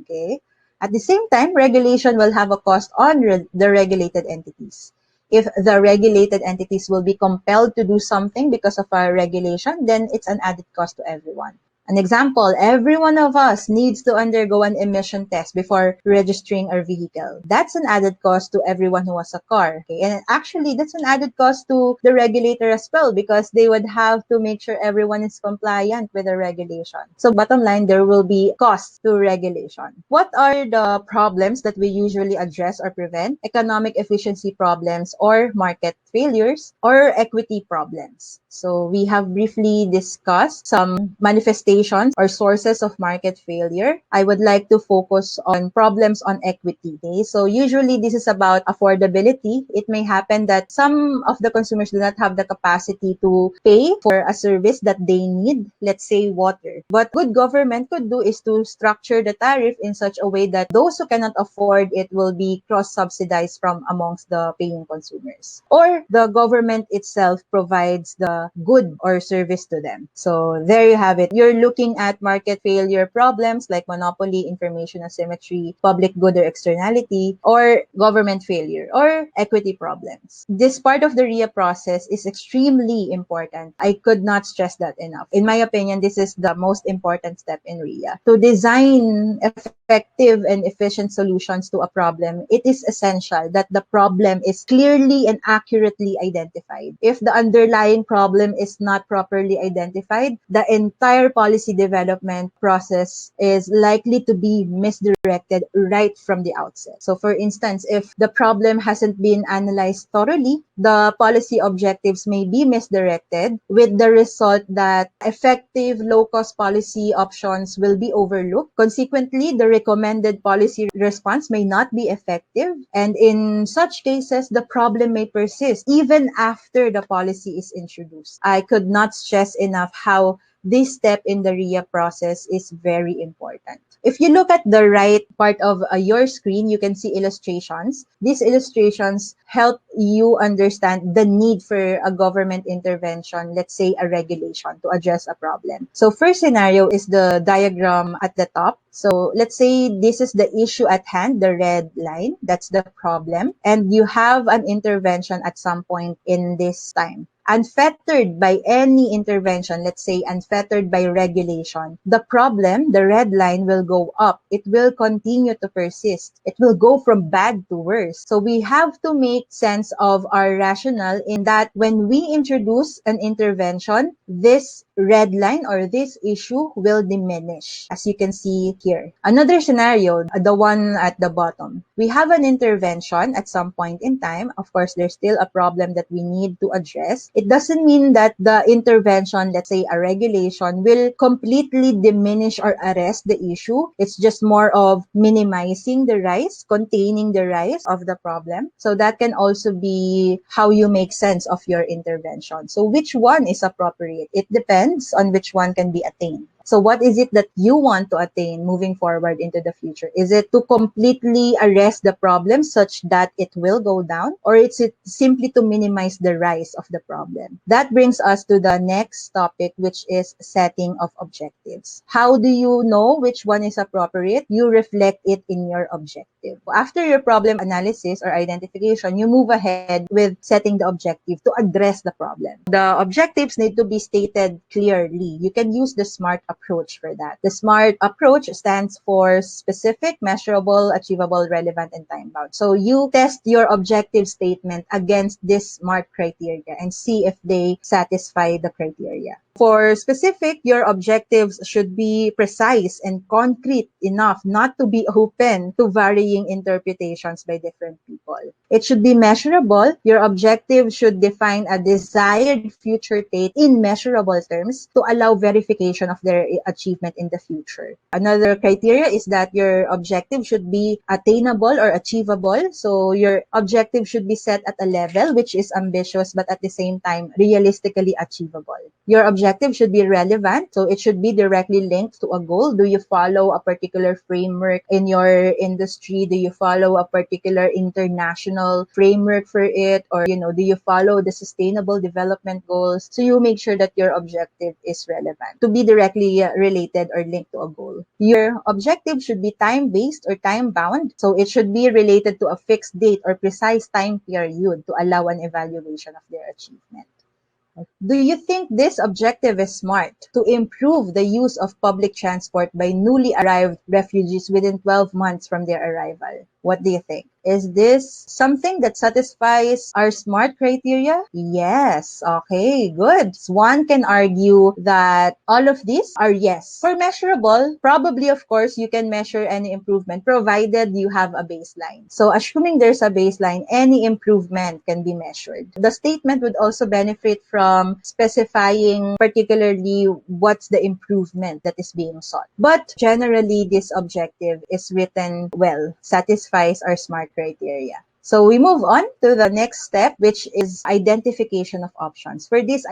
Speaker 3: Okay. At the same time, regulation will have a cost on the regulated entities. If the regulated entities will be compelled to do something because of our regulation, then it's an added cost to everyone. An example, every one of us needs to undergo an emission test before registering our vehicle. That's an added cost to everyone who has a car. Okay? And actually, that's an added cost to the regulator as well because they would have to make sure everyone is compliant with the regulation. So bottom line, there will be costs to regulation. What are the problems that we usually address or prevent? Economic efficiency problems or market failures or equity problems. So we have briefly discussed some manifestations or sources of market failure. I would like to focus on problems on equity. Okay? So usually this is about affordability. It may happen that some of the consumers do not have the capacity to pay for a service that they need, let's say water. What good government could do is to structure the tariff in such a way that those who cannot afford it will be cross-subsidized from amongst the paying consumers. Or the government itself provides the good or service to them. So there you have it. You're looking at market failure problems like monopoly, information asymmetry, public good or externality, or government failure, or equity problems. This part of the Riya process is extremely important. I could not stress that enough. In my opinion, this is the most important step in Riya. To design effective and efficient solutions to a problem, it is essential that the problem is clearly and accurately identified. If the underlying problem is not properly identified, the entire policy development process is likely to be misdirected right from the outset. So for instance, if the problem hasn't been analyzed thoroughly, the policy objectives may be misdirected with the result that effective low-cost policy options will be overlooked. Consequently, the recommended policy response may not be effective, and in such cases, the problem may persist even after the policy is introduced. I could not stress enough how this step in the Riya process is very important. If you look at the right part of your screen, you can see illustrations. These illustrations help you understand the need for a government intervention, let's say a regulation to address a problem. So first scenario is the diagram at the top. So let's say this is the issue at hand, the red line, that's the problem, and you have an intervention at some point in this time. Unfettered by any intervention, let's say unfettered by regulation, the problem, the red line, will go up. It will continue to persist. It will go from bad to worse. So we have to make sense of our rationale in that when we introduce an intervention, this red line or this issue will diminish, as you can see here. Another scenario, the one at the bottom. We have an intervention at some point in time. Of course, there's still a problem that we need to address. It doesn't mean that the intervention, let's say a regulation, will completely diminish or arrest the issue. It's just more of minimizing the rise, containing the rise of the problem. So that can also be how you make sense of your intervention. So which one is appropriate? It depends on which one can be attained. So what is it that you want to attain moving forward into the future? Is it to completely arrest the problem such that it will go down? Or is it simply to minimize the rise of the problem? That brings us to the next topic, which is setting of objectives. How do you know which one is appropriate? You reflect it in your objective. After your problem analysis or identification, you move ahead with setting the objective to address the problem. The objectives need to be stated clearly. You can use the SMART approach for that. The SMART approach stands for specific, measurable, achievable, relevant, and time-bound. So you test your objective statement against this SMART criteria and see if they satisfy the criteria. For specific, your objectives should be precise and concrete enough not to be open to varying interpretations by different people. It should be measurable. Your objective should define a desired future state in measurable terms to allow verification of their achievement in the future. Another criteria is that your objective should be attainable or achievable. So your objective should be set at a level which is ambitious but at the same time realistically achievable. Your objective objective should be relevant. So it should be directly linked to a goal. Do you follow a particular framework in your industry? Do you follow a particular international framework for it? Or, do you follow the sustainable development goals? So you make sure that your objective is relevant to be directly related or linked to a goal. Your objective should be time-based or time-bound. So it should be related to a fixed date or precise time period to allow an evaluation of their achievement. Do you think this objective is smart to improve the use of public transport by newly arrived refugees within 12 months from their arrival? What do you think? Is this something that satisfies our SMART criteria? Yes. Okay, good. One can argue that all of these are yes. For measurable, probably, of course, you can measure any improvement provided you have a baseline. So assuming there's a baseline, any improvement can be measured. The statement would also benefit from specifying particularly what's the improvement that is being sought. But generally, this objective is written well, satisfies our SMART criteria. So we move on to the next step, which is identification of options. For this,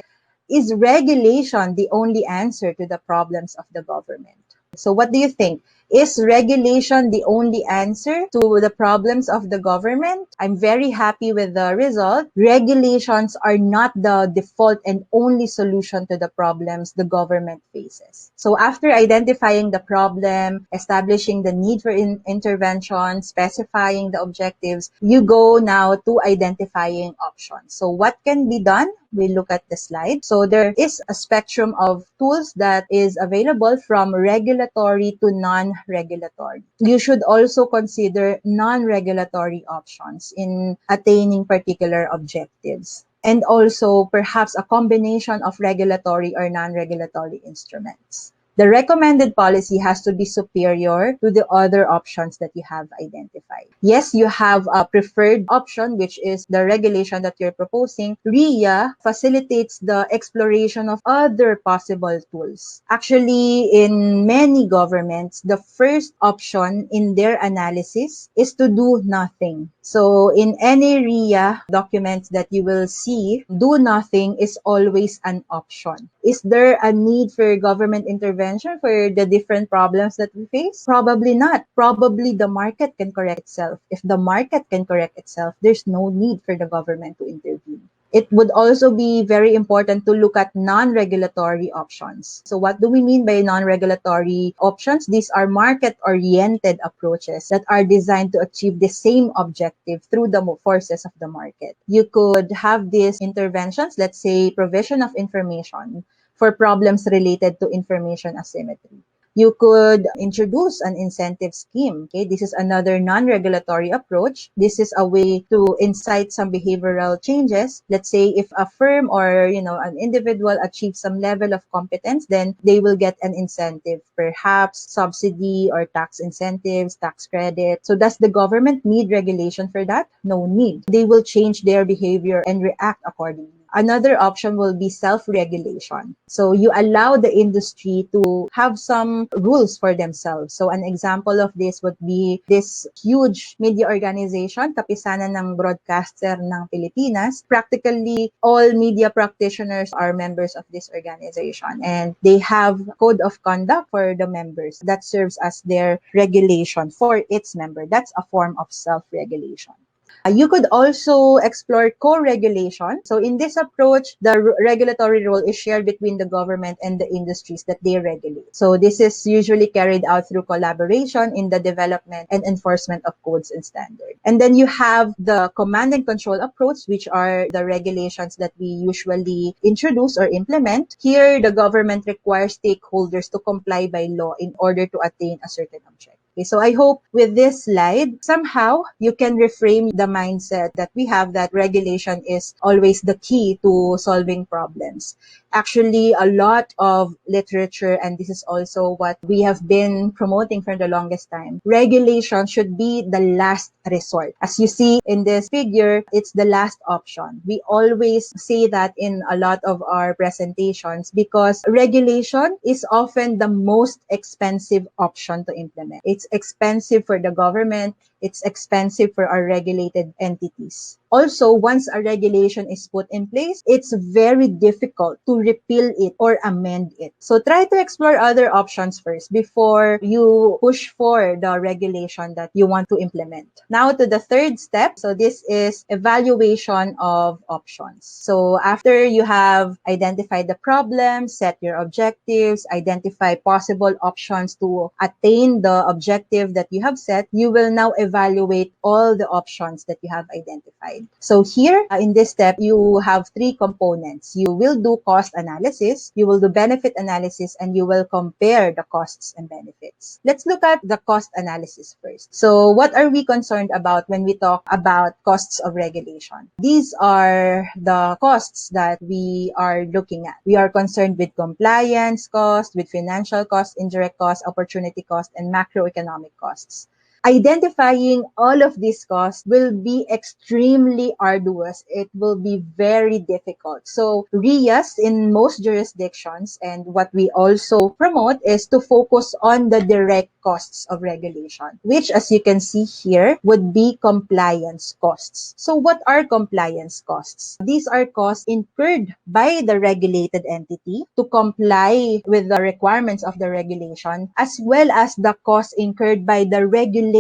Speaker 3: is regulation the only answer to the problems of the government? So what do you think? Is regulation the only answer to the problems of the government? I'm very happy with the result. Regulations are not the default and only solution to the problems the government faces. So after identifying the problem, establishing the need for intervention, specifying the objectives, you go now to identifying options. So what can be done? We look at the slide. So there is a spectrum of tools that is available from regulatory to non-regulatory. You should also consider non-regulatory options in attaining particular objectives, and also perhaps a combination of regulatory or non-regulatory instruments. The recommended policy has to be superior to the other options that you have identified. Yes, you have a preferred option, which is the regulation that you're proposing. Riya facilitates the exploration of other possible tools. Actually, in many governments, the first option in their analysis is to do nothing. So in any Riya documents that you will see, do nothing is always an option. Is there a need for government intervention for the different problems that we face? Probably not. Probably the market can correct itself. If the market can correct itself, there's no need for the government to intervene. It would also be very important to look at non-regulatory options. So what do we mean by non-regulatory options? These are market-oriented approaches that are designed to achieve the same objective through the forces of the market. You could have these interventions, let's say provision of information for problems related to information asymmetry. You could introduce an incentive scheme. Okay, this is another non-regulatory approach. This is a way to incite some behavioral changes. Let's say if a firm or an individual achieves some level of competence, then they will get an incentive, perhaps subsidy or tax incentives, tax credit. So does the government need regulation for that? No need. They will change their behavior and react accordingly. Another option will be self-regulation. So you allow the industry to have some rules for themselves. So an example of this would be this huge media organization, Kapisanan ng Broadcaster ng Pilipinas. Practically, all media practitioners are members of this organization, and they have code of conduct for the members that serves as their regulation for its member. That's a form of self-regulation. You could also explore co-regulation. So in this approach, the regulatory role is shared between the government and the industries that they regulate. So this is usually carried out through collaboration in the development and enforcement of codes and standards. And then you have the command and control approach, which are the regulations that we usually introduce or implement. Here, the government requires stakeholders to comply by law in order to attain a certain objective. Okay, so I hope with this slide, somehow you can reframe the mindset that we have that regulation is always the key to solving problems. Actually, a lot of literature, and this is also what we have been promoting for the longest time, regulation should be the last resort. As you see in this figure, it's the last option. We always say that in a lot of our presentations because regulation is often the most expensive option to implement. It's expensive for the government. It's expensive for our regulated entities. Also, once a regulation is put in place, it's very difficult to repeal it or amend it. So try to explore other options first before you push for the regulation that you want to implement. Now to the third step. So this is evaluation of options. So after you have identified the problem, set your objectives, identify possible options to attain the objective that you have set, you will now evaluate all the options that you have identified. So here, in this step, you have three components. You will do cost analysis, you will do benefit analysis, and you will compare the costs and benefits. Let's look at the cost analysis first. So what are we concerned about when we talk about costs of regulation? These are the costs that we are looking at. We are concerned with compliance cost, with financial cost, indirect cost, opportunity cost, and macroeconomic costs. Identifying all of these costs will be extremely arduous. It will be very difficult. So RIAs in most jurisdictions, and what we also promote, is to focus on the direct costs of regulation, which, as you can see here, would be compliance costs. So what are compliance costs? These are costs incurred by the regulated entity to comply with the requirements of the regulation, as well as the costs incurred by the regulating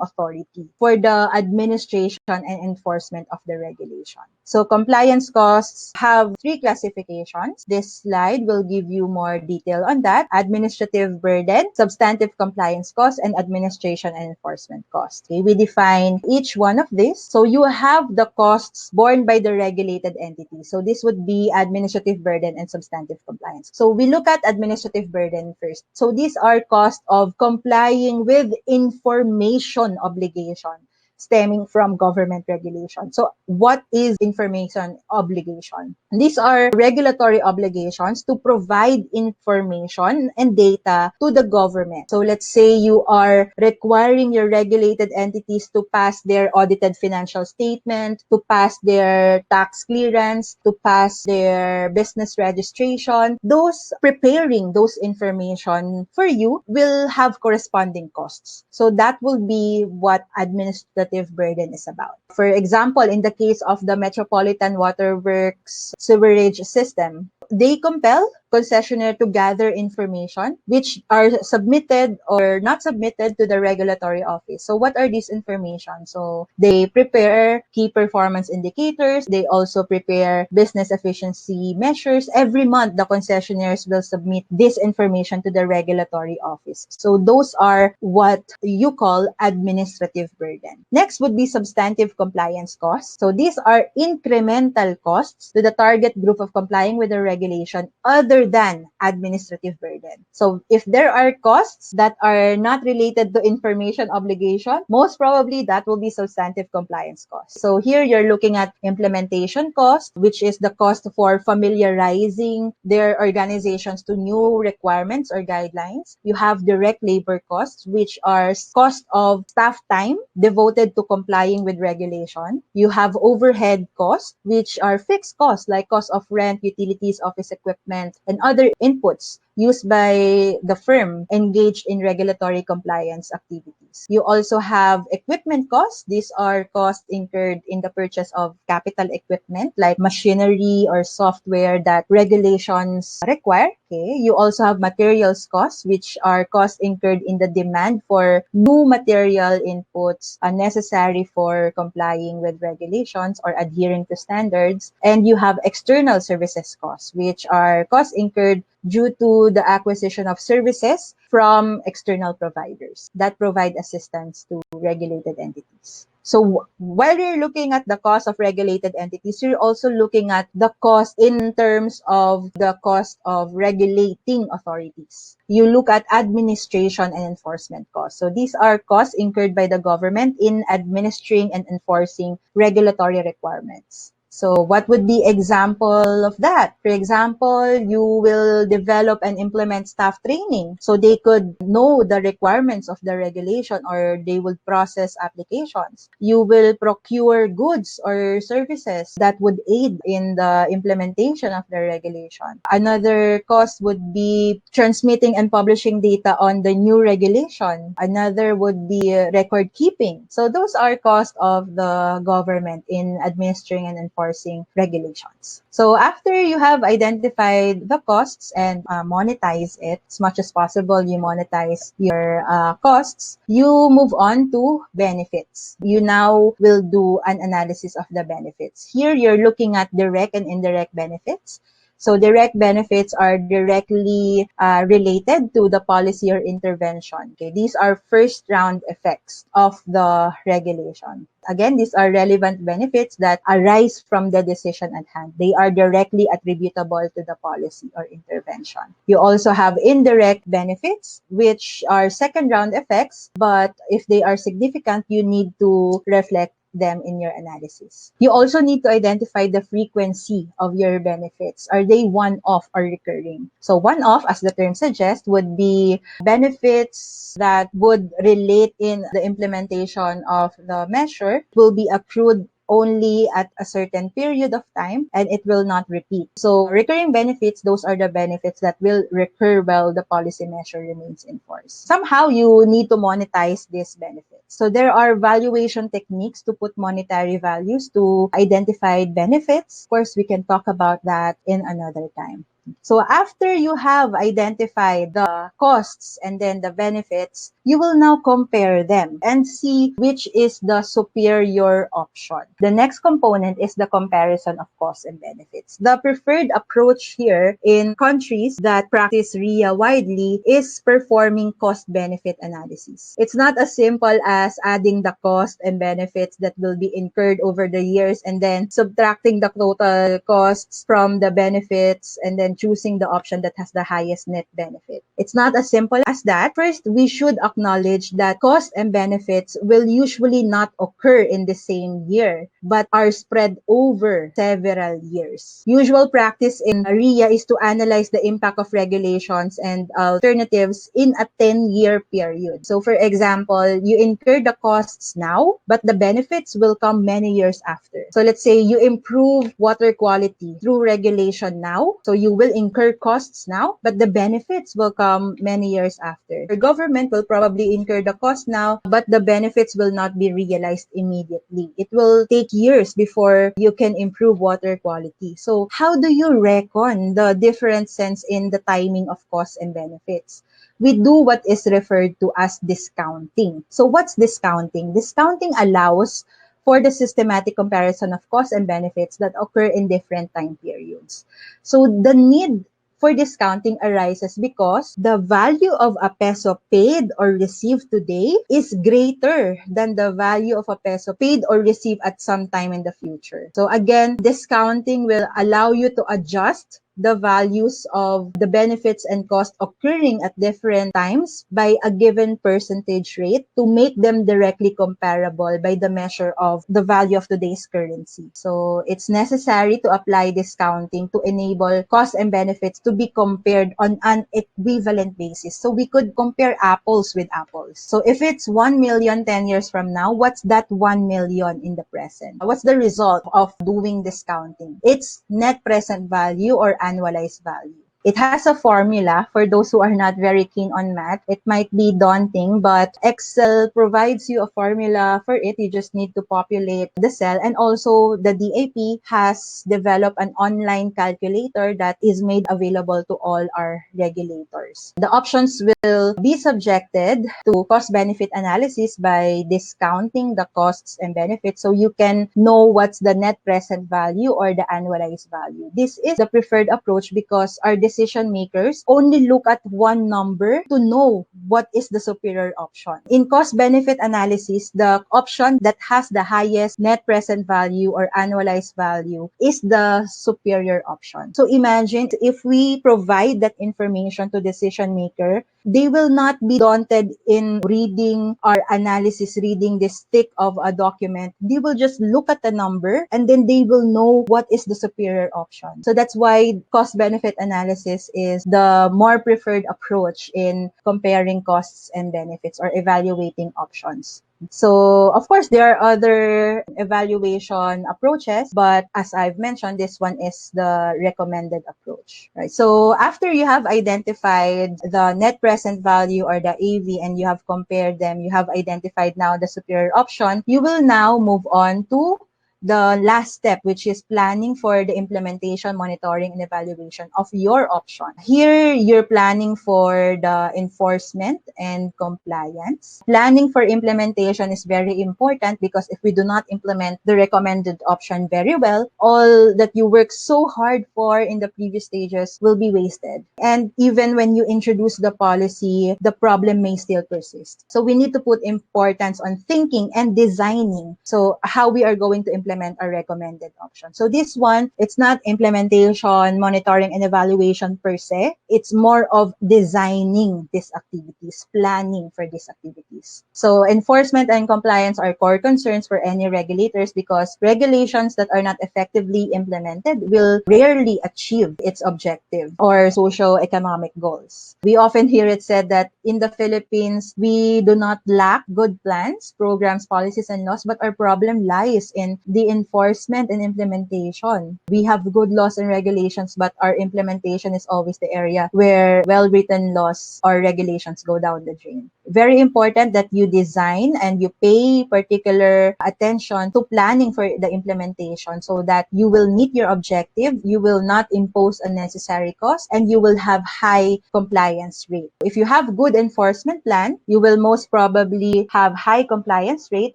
Speaker 3: authority for the administration and enforcement of the regulation. So compliance costs have three classifications. This slide will give you more detail on that: administrative burden, substantive compliance costs, and administration and enforcement costs. Okay, we define each one of these. So you have the costs borne by the regulated entity. So this would be administrative burden and substantive compliance. So we look at administrative burden first. So these are costs of complying with information obligation stemming from government regulation. So what is information obligation? These are regulatory obligations to provide information and data to the government. So let's say you are requiring your regulated entities to pass their audited financial statement, to pass their tax clearance, to pass their business registration. Those preparing those information for you will have corresponding costs. So that will be what administrative burden is about. For example, in the case of the Metropolitan Water Works sewerage system, they compel concessionaire to gather information which are submitted or not submitted to the regulatory office. So what are these information? So they prepare key performance indicators. They also prepare business efficiency measures. Every month, the concessionaires will submit this information to the regulatory office. So those are what you call administrative burden. Next would be substantive compliance costs. So these are incremental costs to the target group of complying with the regulation other than administrative burden. So if there are costs that are not related to information obligation, most probably that will be substantive compliance costs. So here you're looking at implementation cost, which is the cost for familiarizing their organizations to new requirements or guidelines. You have direct labor costs, which are cost of staff time devoted to complying with regulation. You have overhead costs, which are fixed costs like cost of rent, utilities, office equipment, and other inputs used by the firm engaged in regulatory compliance activities. You also have equipment costs. These are costs incurred in the purchase of capital equipment like machinery or software that regulations require. Okay. You also have materials costs, which are costs incurred in the demand for new material inputs necessary for complying with regulations or adhering to standards. And you have external services costs, which are costs incurred due to the acquisition of services from external providers that provide assistance to regulated entities. So while you're looking at the cost of regulated entities, you're also looking at the cost in terms of the cost of regulating authorities. You look at administration and enforcement costs. So these are costs incurred by the government in administering and enforcing regulatory requirements. So what would be example of that? For example, you will develop and implement staff training so they could know the requirements of the regulation, or they would process applications. You will procure goods or services that would aid in the implementation of the regulation. Another cost would be transmitting and publishing data on the new regulation. Another would be record keeping. So those are costs of the government in administering and enforcing regulations. So after you have identified the costs and monetize it as much as possible, you monetize your costs, you move on to benefits. You now will do an analysis of the benefits. Here, you're looking at direct and indirect benefits. So direct benefits are directly related to the policy or intervention. Okay, these are first round effects of the regulation. Again, these are relevant benefits that arise from the decision at hand. They are directly attributable to the policy or intervention. You also have indirect benefits, which are second round effects, but if they are significant, you need to reflect them in your analysis. You also need to identify the frequency of your benefits. Are they one-off or recurring? So one-off, as the term suggests, would be benefits that would relate in the implementation of the measure will be accrued only at a certain period of time, and it will not repeat. So recurring benefits, those are the benefits that will recur while the policy measure remains in force. Somehow you need to monetize these benefits. So there are valuation techniques to put monetary values to identified benefits. Of course, we can talk about that in another time. So after you have identified the costs and then the benefits, you will now compare them and see which is the superior option. The next component is the comparison of costs and benefits. The preferred approach here in countries that practice Riya widely is performing cost-benefit analysis. It's not as simple as adding the cost and benefits that will be incurred over the years and then subtracting the total costs from the benefits and then choosing the option that has the highest net benefit. It's not as simple as that. First, we should acknowledge that costs and benefits will usually not occur in the same year, but are spread over several years. Usual practice in Riya is to analyze the impact of regulations and alternatives in a 10-year period. So for example, you incur the costs now, but the benefits will come many years after. So let's say you improve water quality through regulation now, so you will incur costs now, but the benefits will come many years after. The government will probably incur the cost now, but the benefits will not be realized immediately. It will take years before you can improve water quality. So how do you reckon the differences in the timing of costs and benefits? We do what is referred to as discounting. So what's discounting? Discounting allows for the systematic comparison of costs and benefits that occur in different time periods. So the need for discounting arises because the value of a peso paid or received today is greater than the value of a peso paid or received at some time in the future. So again, discounting will allow you to adjust the values of the benefits and costs occurring at different times by a given percentage rate to make them directly comparable by the measure of the value of today's currency. So it's necessary to apply discounting to enable costs and benefits to be compared on an equivalent basis. So we could compare apples with apples. So if it's 1 million 10 years from now, what's that 1 million in the present? What's the result of doing discounting? It's net present value or annualized value. It has a formula for those who are not very keen on math. It might be daunting, but Excel provides you a formula for it. You just need to populate the cell. And also the DAP has developed an online calculator that is made available to all our regulators. The options will be subjected to cost-benefit analysis by discounting the costs and benefits so you can know what's the net present value or the annualized value. This is the preferred approach because our decision makers only look at one number to know what is the superior option. In cost-benefit analysis, the option that has the highest net present value or annualized value is the superior option. So imagine if we provide that information to decision maker, they will not be daunted in reading our analysis, reading this thick of a document. They will just look at the number and then they will know what is the superior option. So that's why cost-benefit analysis is the more preferred approach in comparing costs and benefits or evaluating options. So, of course, there are other evaluation approaches, but as I've mentioned, this one is the recommended approach, right? So, after you have identified the net present value or the AV and you have compared them, you have identified now the superior option, you will now move on to the last step, which is planning for the implementation, monitoring, and evaluation of your option. Here, you're planning for the enforcement and compliance. Planning for implementation is very important because if we do not implement the recommended option very well, all that you worked so hard for in the previous stages will be wasted. And even when you introduce the policy, the problem may still persist. So we need to put importance on thinking and designing. So how we are going to implement a recommended option. So this one, it's not implementation, monitoring, and evaluation per se. It's more of designing these activities, planning for these activities. So enforcement and compliance are core concerns for any regulators because regulations that are not effectively implemented will rarely achieve its objective or socio-economic goals. We often hear it said that in the Philippines, we do not lack good plans, programs, policies, and laws, but our problem lies in the enforcement and implementation. We have good laws and regulations, but our implementation is always the area where well-written laws or regulations go down the drain. Very important that you design and you pay particular attention to planning for the implementation so that you will meet your objective, you will not impose unnecessary costs, and you will have high compliance rate. If you have good enforcement plan, you will most probably have high compliance rate,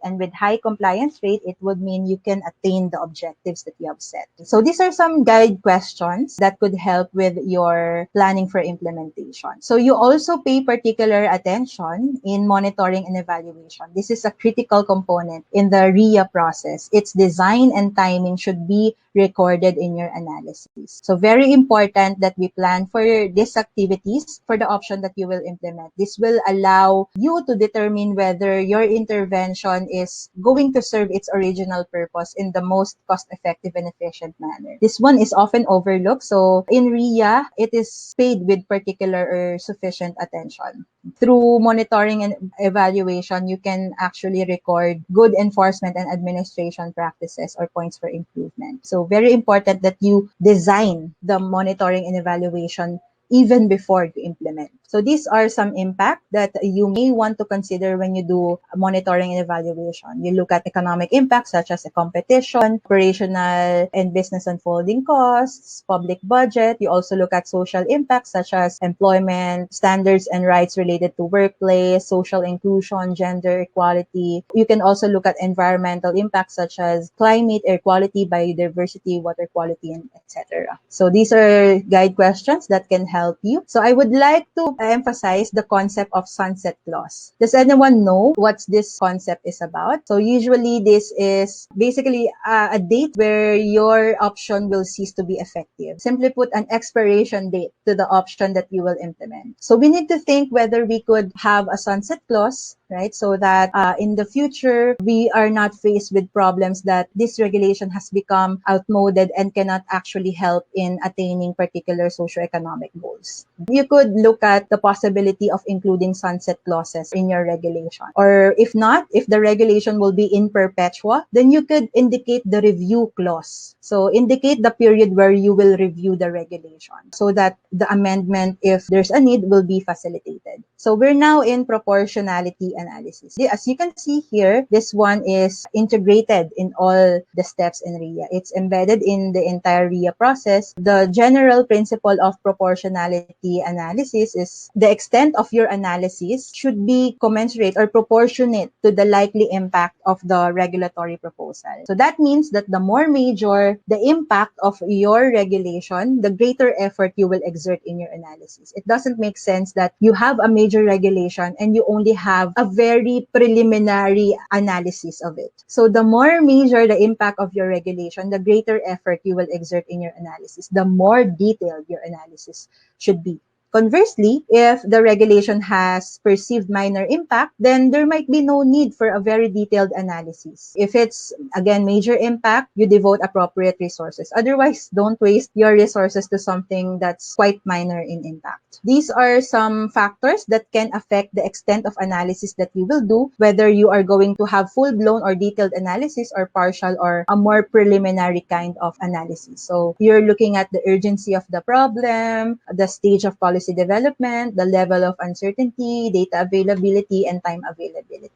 Speaker 3: and with high compliance rate, it would mean you can attain the objectives that you have set. So these are some guide questions that could help with your planning for implementation. So you also pay particular attention in monitoring and evaluation. This is a critical component in the Riya process. Its design and timing should be recorded in your analysis. So very important that we plan for these activities for the option that you will implement. This will allow you to determine whether your intervention is going to serve its original purpose in the most cost-effective and efficient manner. This one is often overlooked. So in Riya, it is paid with particular or sufficient attention. Through monitoring and evaluation, you can actually record good enforcement and administration practices or points for improvement. So very important that you design the monitoring and evaluation even before you implement. So these are some impact that you may want to consider when you do monitoring and evaluation. You look at economic impacts such as a competition, operational and business unfolding costs, public budget. You also look at social impacts such as employment, standards and rights related to workplace, social inclusion, gender equality. You can also look at environmental impacts such as climate, air quality, biodiversity, water quality, and etc. So these are guide questions that can help you. So I would like to emphasize the concept of sunset clause. Does anyone know what this concept is about? So usually this is basically a date where your option will cease to be effective. Simply put, an expiration date to the option that you will implement. So we need to think whether we could have a sunset clause, right? So that in the future, we are not faced with problems that this regulation has become outmoded and cannot actually help in attaining particular socioeconomic goals. You could look at the possibility of including sunset clauses in your regulation. Or if not, if the regulation will be in perpetua, then you could indicate the review clause. So indicate the period where you will review the regulation so that the amendment, if there's a need, will be facilitated. So we're now in proportionality analysis. As you can see here, this one is integrated in all the steps in Riya. It's embedded in the entire Riya process. The general principle of proportionality analysis is is the extent of your analysis should be commensurate or proportionate to the likely impact of the regulatory proposal. So that means that the more major the impact of your regulation, the greater effort you will exert in your analysis. It doesn't make sense that you have a major regulation and you only have a very preliminary analysis of it. So the more major the impact of your regulation, the greater effort you will exert in your analysis, the more detailed your analysis should be. Conversely, if the regulation has perceived minor impact, then there might be no need for a very detailed analysis. If it's, again, major impact, you devote appropriate resources. Otherwise, don't waste your resources to something that's quite minor in impact. These are some factors that can affect the extent of analysis that you will do, whether you are going to have full-blown or detailed analysis or partial or a more preliminary kind of analysis. So you're looking at the urgency of the problem, the stage of policy development, the level of uncertainty, data availability, and time availability.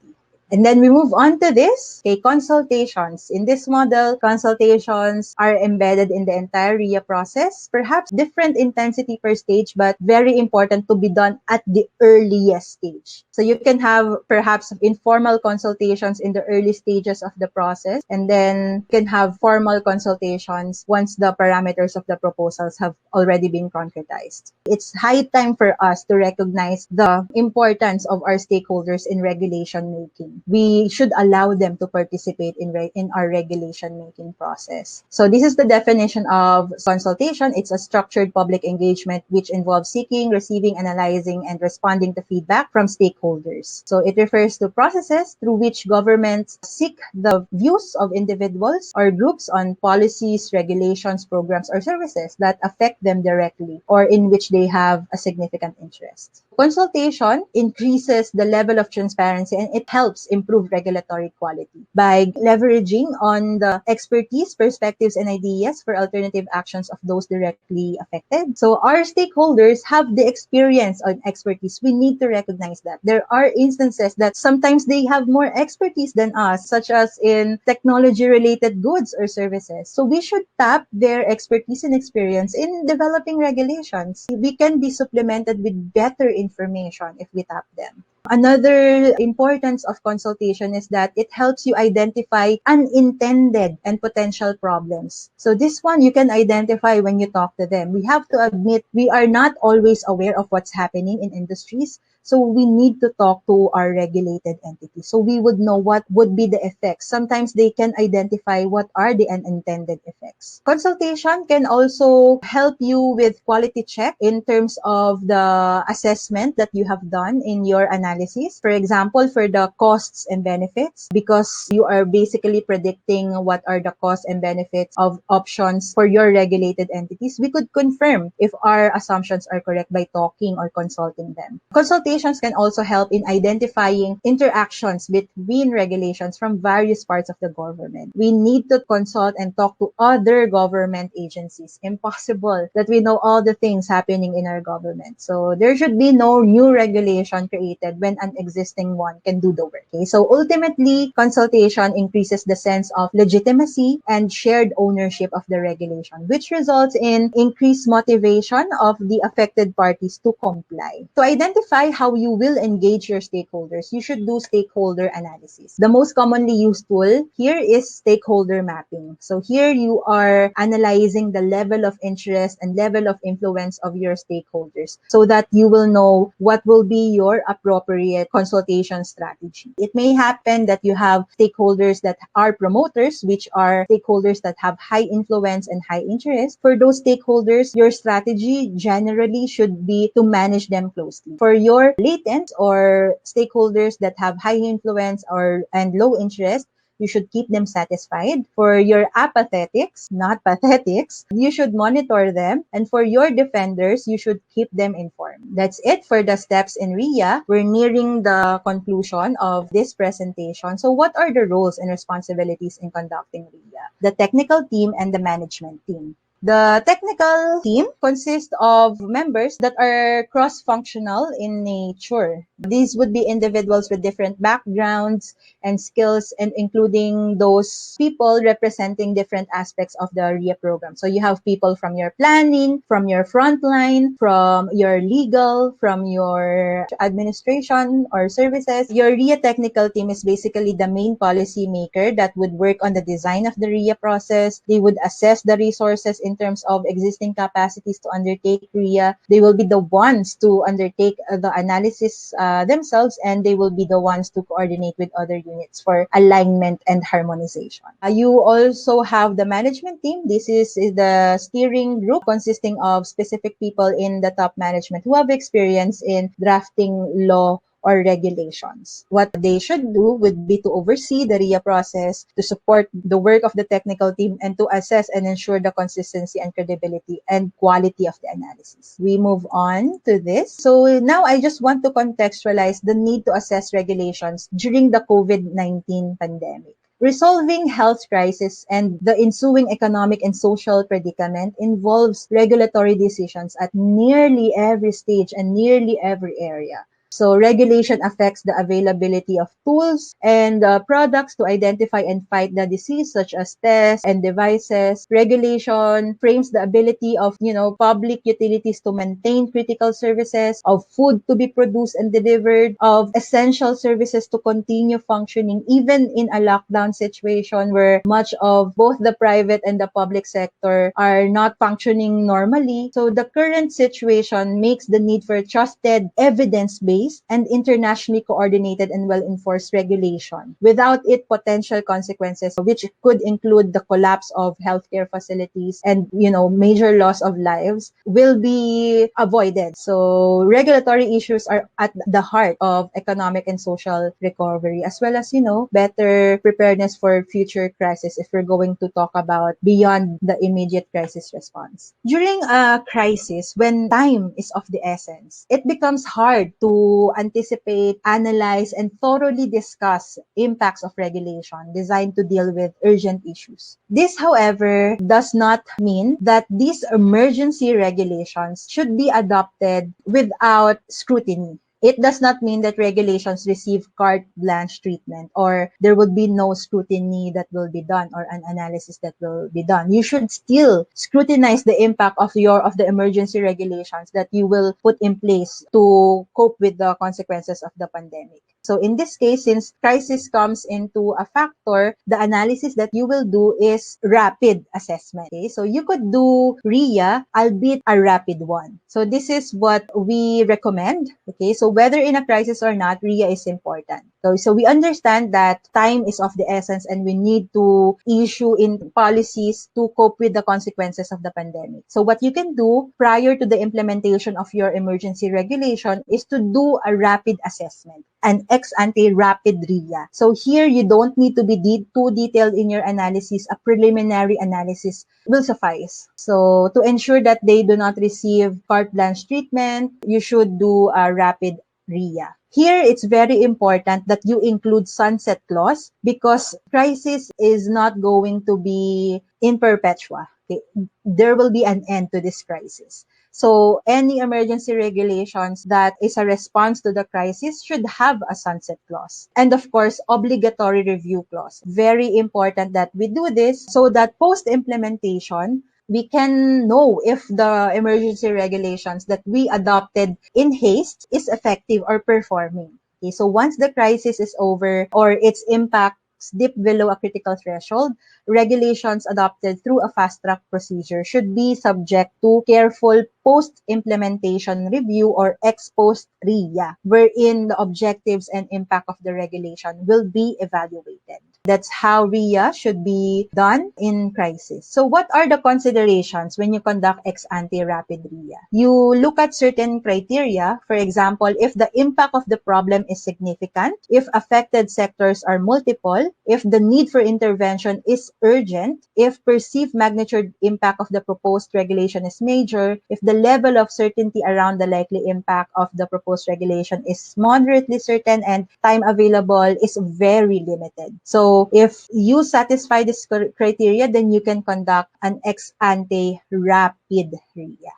Speaker 3: And then we move on to this, okay, consultations. In this model, consultations are embedded in the entire Riya process, perhaps different intensity per stage, but very important to be done at the earliest stage. So you can have perhaps informal consultations in the early stages of the process, and then you can have formal consultations once the parameters of the proposals have already been concretized. It's high time for us to recognize the importance of our stakeholders in regulation making. We should allow them to participate in our regulation making process. So this is the definition of consultation. It's a structured public engagement which involves seeking, receiving, analyzing, and responding to feedback from stakeholders. So it refers to processes through which governments seek the views of individuals or groups on policies, regulations, programs, or services that affect them directly or in which they have a significant interest. Consultation increases the level of transparency and it helps improve regulatory quality by leveraging on the expertise, perspectives, and ideas for alternative actions of those directly affected. So our stakeholders have the experience and expertise. We need to recognize that. There are instances that sometimes they have more expertise than us, such as in technology-related goods or services. So we should tap their expertise and experience in developing regulations. We can be supplemented with better information if we tap them. Another importance of consultation is that it helps you identify unintended and potential problems. So this one you can identify when you talk to them. We have to admit we are not always aware of what's happening in industries. So we need to talk to our regulated entities. So we would know what would be the effects. Sometimes they can identify what are the unintended effects. Consultation can also help you with quality check in terms of the assessment that you have done in your analysis. For example, for the costs and benefits, because you are basically predicting what are the costs and benefits of options for your regulated entities, we could confirm if our assumptions are correct by talking or consulting them. Consultations can also help in identifying interactions between regulations from various parts of the government. We need to consult and talk to other government agencies. Impossible that we know all the things happening in our government. So there should be no new regulation created when an existing one can do the work. Okay? So ultimately, consultation increases the sense of legitimacy and shared ownership of the regulation, which results in increased motivation of the affected parties to comply. To identify how you will engage your stakeholders, you should do stakeholder analysis. The most commonly used tool here is stakeholder mapping. So here you are analyzing the level of interest and level of influence of your stakeholders so that you will know what will be your appropriate consultation strategy. It may happen that you have stakeholders that are promoters, which are stakeholders that have high influence and high interest. For those stakeholders, your strategy generally should be to manage them closely. For your latent or stakeholders that have high influence and low interest, you should keep them satisfied. For your apathetics, not pathetics, you should monitor them. And for your defenders, you should keep them informed. That's it for the steps in Riya. We're nearing the conclusion of this presentation. So what are the roles and responsibilities in conducting Riya? The technical team and the management team. The technical team consists of members that are cross-functional in nature. These would be individuals with different backgrounds and skills, and including those people representing different aspects of the RIA program. So you have people from your planning, from your frontline, from your legal, from your administration or services. Your RIA technical team is basically the main policy maker that would work on the design of the RIA process. They would assess the resources in terms of existing capacities to undertake RIA. They will be the ones to undertake the analysis themselves, and they will be the ones to coordinate with other units for alignment and harmonization. You also have the management team. This is the steering group consisting of specific people in the top management who have experience in drafting law or regulations. What they should do would be to oversee the RIA process, to support the work of the technical team, and to assess and ensure the consistency and credibility and quality of the analysis. We move on to this. So now I just want to contextualize the need to assess regulations during the COVID-19 pandemic. Resolving health crisis and the ensuing economic and social predicament involves regulatory decisions at nearly every stage and nearly every area. So regulation affects the availability of tools and products to identify and fight the disease, such as tests and devices. Regulation frames the ability of, public utilities to maintain critical services, of food to be produced and delivered, of essential services to continue functioning, even in a lockdown situation where much of both the private and the public sector are not functioning normally. So the current situation makes the need for trusted, evidence-based and internationally coordinated and well-enforced regulation. Without it, potential consequences, which could include the collapse of healthcare facilities and, major loss of lives, will be avoided. So regulatory issues are at the heart of economic and social recovery, as well as, better preparedness for future crisis if we're going to talk about beyond the immediate crisis response. During a crisis, when time is of the essence, it becomes hard to anticipate, analyze, and thoroughly discuss impacts of regulation designed to deal with urgent issues. This, however, does not mean that these emergency regulations should be adopted without scrutiny. It does not mean that regulations receive carte blanche treatment or there would be no scrutiny that will be done or an analysis that will be done. You should still scrutinize the impact of the emergency regulations that you will put in place to cope with the consequences of the pandemic. So in this case, since crisis comes into a factor, the analysis that you will do is rapid assessment. Okay? So you could do RIA, albeit a rapid one. So this is what we recommend. Okay, so whether in a crisis or not, RIA is important. So we understand that time is of the essence and we need to issue in policies to cope with the consequences of the pandemic. So what you can do prior to the implementation of your emergency regulation is to do a rapid assessment, an ex-ante rapid RIA. So here you don't need to be too detailed in your analysis. A preliminary analysis will suffice. So to ensure that they do not receive carte blanche treatment, you should do a rapid RIA. Here, it's very important that you include sunset clause because crisis is not going to be in perpetua. Okay? There will be an end to this crisis. So any emergency regulations that is a response to the crisis should have a sunset clause. And of course, obligatory review clause. Very important that we do this so that post-implementation, we can know if the emergency regulations that we adopted in haste is effective or performing. Okay, so once the crisis is over or its impacts dip below a critical threshold, regulations adopted through a fast-track procedure should be subject to careful post-implementation review or ex-post RIA, wherein the objectives and impact of the regulation will be evaluated. That's how RIA should be done in crisis. So what are the considerations when you conduct ex-ante rapid RIA? You look at certain criteria. For example, if the impact of the problem is significant, if affected sectors are multiple, if the need for intervention is urgent, if perceived magnitude impact of the proposed regulation is major, if the level of certainty around the likely impact of the proposed regulation is moderately certain, and time available is very limited. So So if you satisfy this criteria, then you can conduct an ex ante rapid RIA.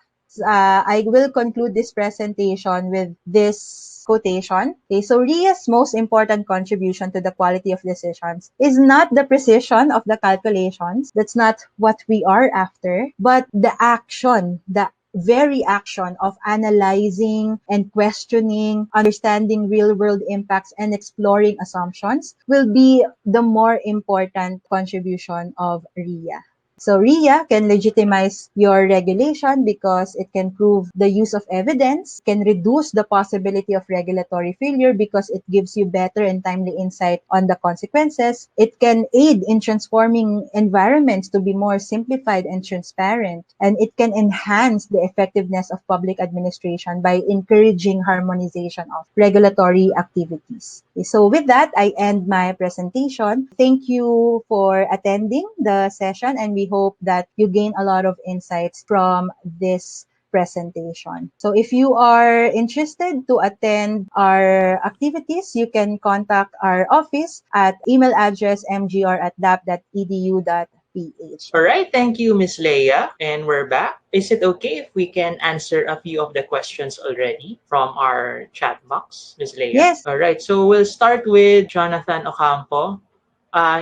Speaker 3: I will conclude this presentation with this quotation. Okay, so RIA's most important contribution to the quality of decisions is not the precision of the calculations. That's not what we are after, but the action, the very action of analyzing and questioning, understanding real-world impacts, and exploring assumptions will be the more important contribution of RIA. So RIA can legitimize your regulation because it can prove the use of evidence, can reduce the possibility of regulatory failure because it gives you better and timely insight on the consequences. It can aid in transforming environments to be more simplified and transparent. And it can enhance the effectiveness of public administration by encouraging harmonization of regulatory activities. So with that, I end my presentation. Thank you for attending the session, and we hope that you gain a lot of insights from this presentation. So if you are interested to attend our activities, you can contact our office at email address mgr@dap.edu.ph.
Speaker 1: All right, thank you, Miss Leia. And we're back. Is it okay if we can answer a few of the questions already from our chat box, Miss Leia?
Speaker 3: Yes.
Speaker 1: All right, so we'll start with Jonathan Ocampo.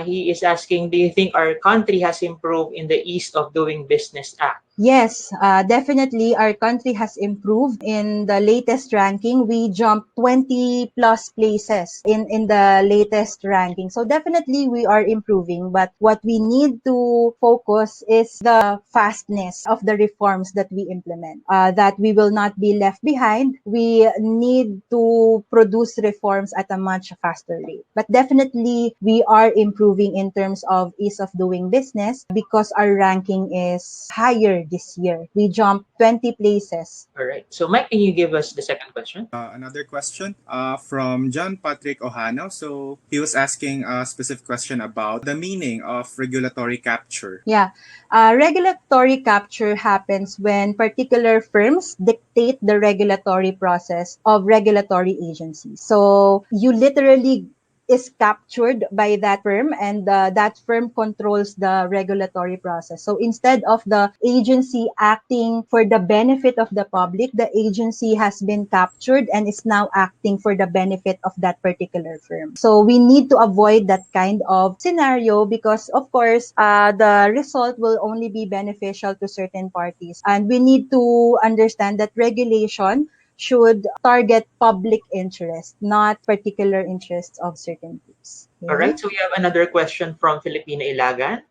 Speaker 1: He is asking, do you think our country has improved in the Ease of Doing Business Act?
Speaker 3: Yes, definitely our country has improved. In the latest ranking, we jumped 20 plus places in the latest ranking. So definitely we are improving, but what we need to focus is the fastness of the reforms that we implement, that we will not be left behind. We need to produce reforms at a much faster rate. But definitely we are improving in terms of ease of doing business because our ranking is higher this year. We jumped 20 places.
Speaker 1: All right. So, Mike, can you give us the second question?
Speaker 2: Another question from John Patrick Ohano. So he was asking a specific question about the meaning of regulatory capture.
Speaker 3: Yeah. Regulatory capture happens when particular firms dictate the regulatory process of regulatory agencies. So you literally is captured by that firm, and that firm controls the regulatory process. So instead of the agency acting for the benefit of the public, the agency has been captured and is now acting for the benefit of that particular firm. So we need to avoid that kind of scenario because, of course, the result will only be beneficial to certain parties. And we need to understand that regulation should target public interest, not particular interests of certain groups. Okay?
Speaker 1: All right. So we have another question from Filipina Ilagan.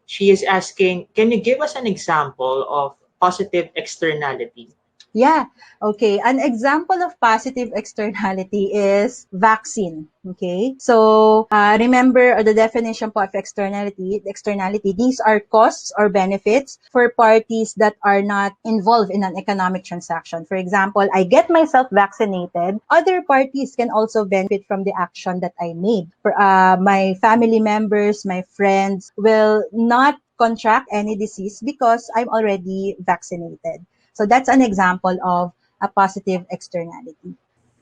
Speaker 1: She is asking, can you give us an example of positive externality?
Speaker 3: Yeah. Okay. An example of positive externality is vaccine. Okay. So remember the definition of externality. Externality. These are costs or benefits for parties that are not involved in an economic transaction. For example, I get myself vaccinated. Other parties can also benefit from the action that I made. For my family members, my friends will not contract any disease because I'm already vaccinated. So that's an example of a positive externality.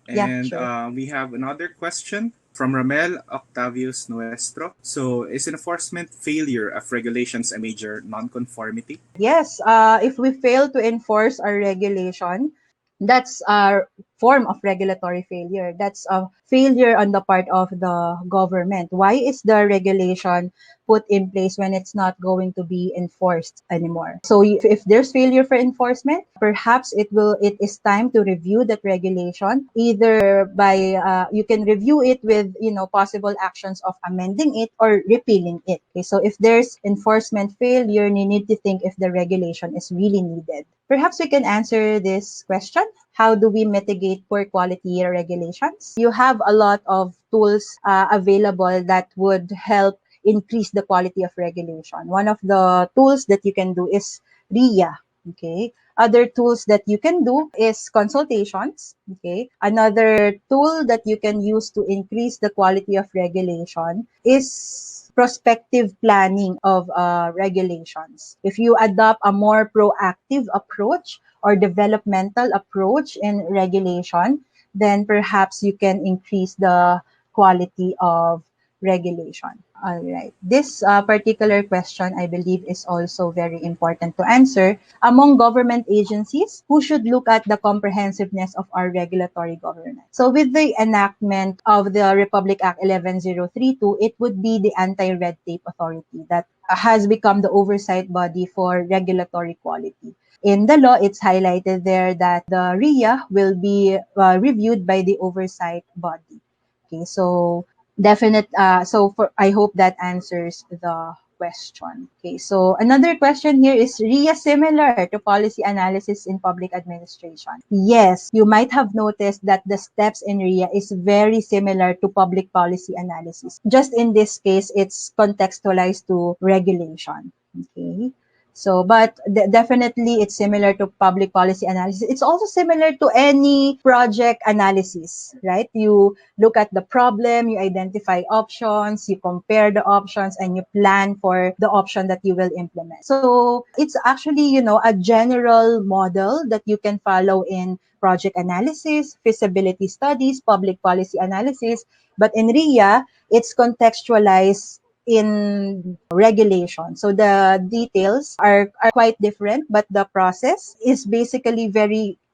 Speaker 3: Yeah,
Speaker 2: And
Speaker 3: sure.
Speaker 2: we have another question from Ramel Octavius Nuestro. So is enforcement failure of regulations a major non-conformity?
Speaker 3: Yes, if we fail to enforce our regulation, that's a form of regulatory failure. That's a failure on the part of the government. Why is the regulation put in place when it's not going to be enforced anymore? So if there's failure for enforcement, perhaps it is time to review that regulation, either by you can review it with possible actions of amending it or repealing it. Okay, so if there's enforcement failure, you need to think if the regulation is really needed. Perhaps we can answer this question. How do we mitigate poor quality regulations? You have a lot of tools available that would help increase the quality of regulation. One of the tools that you can do is RIA. Okay. Other tools that you can do is consultations. Okay. Another tool that you can use to increase the quality of regulation is prospective planning of regulations. If you adopt a more proactive approach or developmental approach in regulation, then perhaps you can increase the quality of regulation. All right. This particular question, I believe, is also very important to answer. Among government agencies, who should look at the comprehensiveness of our regulatory governance? So with the enactment of the Republic Act 11032, it would be the Anti-Red Tape Authority that has become the oversight body for regulatory quality. In the law, it's highlighted there that the Riya will be reviewed by the oversight body. Okay, so I hope that answers the question. Okay, so another question here is RIA similar to policy analysis in public administration? Yes, you might have noticed that the steps in RIA is very similar to public policy analysis. Just in this case, it's contextualized to regulation. Okay. So, but definitely it's similar to public policy analysis. It's also similar to any project analysis, right? You look at the problem, you identify options, you compare the options, and you plan for the option that you will implement. So it's actually, a general model that you can follow in project analysis, feasibility studies, public policy analysis. But in RIA, it's contextualized in regulation. So the details are quite different, but the process is basically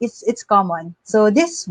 Speaker 3: it's common. So this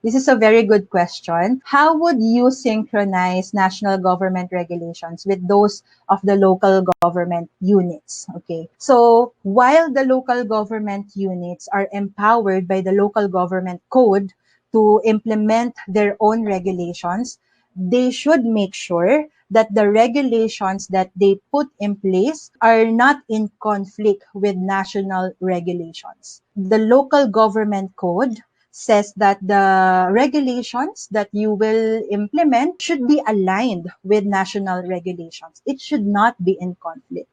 Speaker 3: is a very good question. How would you synchronize national government regulations with those of the local government units? Okay. So while the local government units are empowered by the local government code to implement their own regulations, they should make sure that the regulations that they put in place are not in conflict with national regulations. The local government code says that the regulations that you will implement should be aligned with national regulations. It should not be in conflict.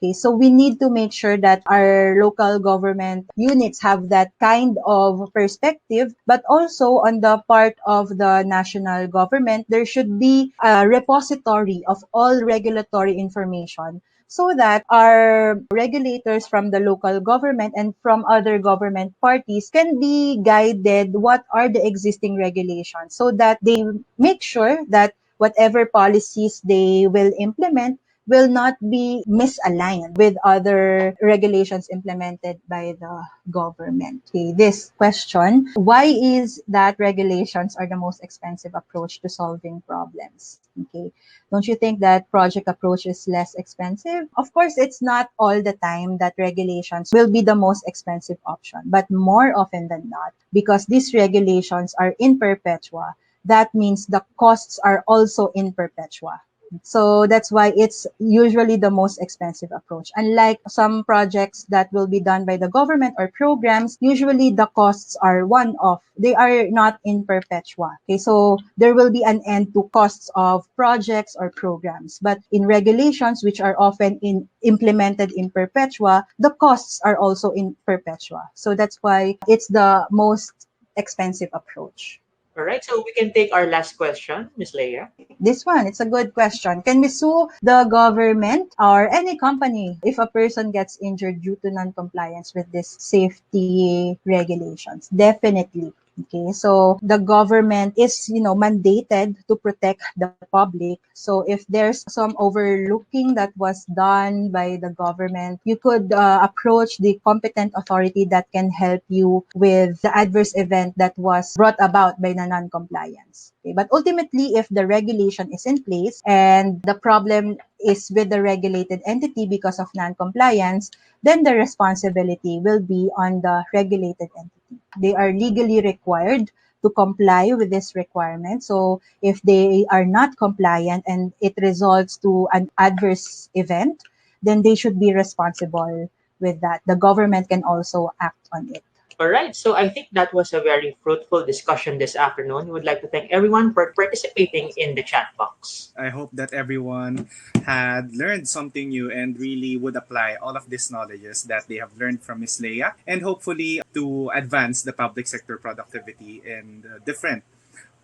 Speaker 3: Okay, so we need to make sure that our local government units have that kind of perspective, but also on the part of the national government, there should be a repository of all regulatory information so that our regulators from the local government and from other government parties can be guided what are the existing regulations so that they make sure that whatever policies they will implement will not be misaligned with other regulations implemented by the government. Okay, this question, why is that regulations are the most expensive approach to solving problems? Okay, don't you think that project approach is less expensive? Of course, it's not all the time that regulations will be the most expensive option, but more often than not, because these regulations are in perpetua, that means the costs are also in perpetua. So that's why it's usually the most expensive approach. Unlike some projects that will be done by the government or programs, usually the costs are one-off. They are not in perpetua. Okay, so there will be an end to costs of projects or programs. But in regulations, which are often implemented in perpetua, the costs are also in perpetua. So that's why it's the most expensive approach.
Speaker 1: All right, so we can take our last question, Ms. Leia.
Speaker 3: This one, it's a good question. Can we sue the government or any company if a person gets injured due to non-compliance with this safety regulations? Definitely. Okay, so the government is, mandated to protect the public. So if there's some overlooking that was done by the government, you could approach the competent authority that can help you with the adverse event that was brought about by the non-compliance. Okay, but ultimately, if the regulation is in place and the problem is with the regulated entity because of non-compliance, then the responsibility will be on the regulated entity. They are legally required to comply with this requirement. So if they are not compliant and it results to an adverse event, then they should be responsible with that. The government can also act on it.
Speaker 1: All right, so I think that was a very fruitful discussion this afternoon. We would like to thank everyone for participating in the chat box.
Speaker 2: I hope that everyone had learned something new and really would apply all of these knowledges that they have learned from Ms. Leia, and hopefully to advance the public sector productivity in the different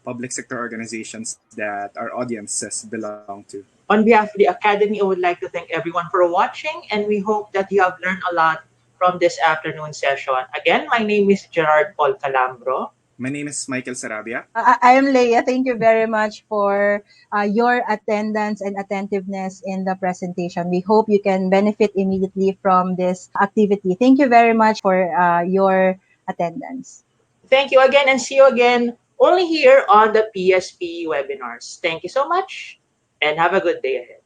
Speaker 2: public sector organizations that our audiences belong to.
Speaker 1: On behalf of the Academy, I would like to thank everyone for watching, and we hope that you have learned a lot from this afternoon session. Again, my name is Gerard Paul Calambro.
Speaker 2: My name is Michael Sarabia.
Speaker 3: I am Leia. Thank you very much for your attendance and attentiveness in the presentation. We hope you can benefit immediately from this activity. Thank you very much for your attendance.
Speaker 1: Thank you again and see you again only here on the PSP webinars. Thank you so much and have a good day ahead.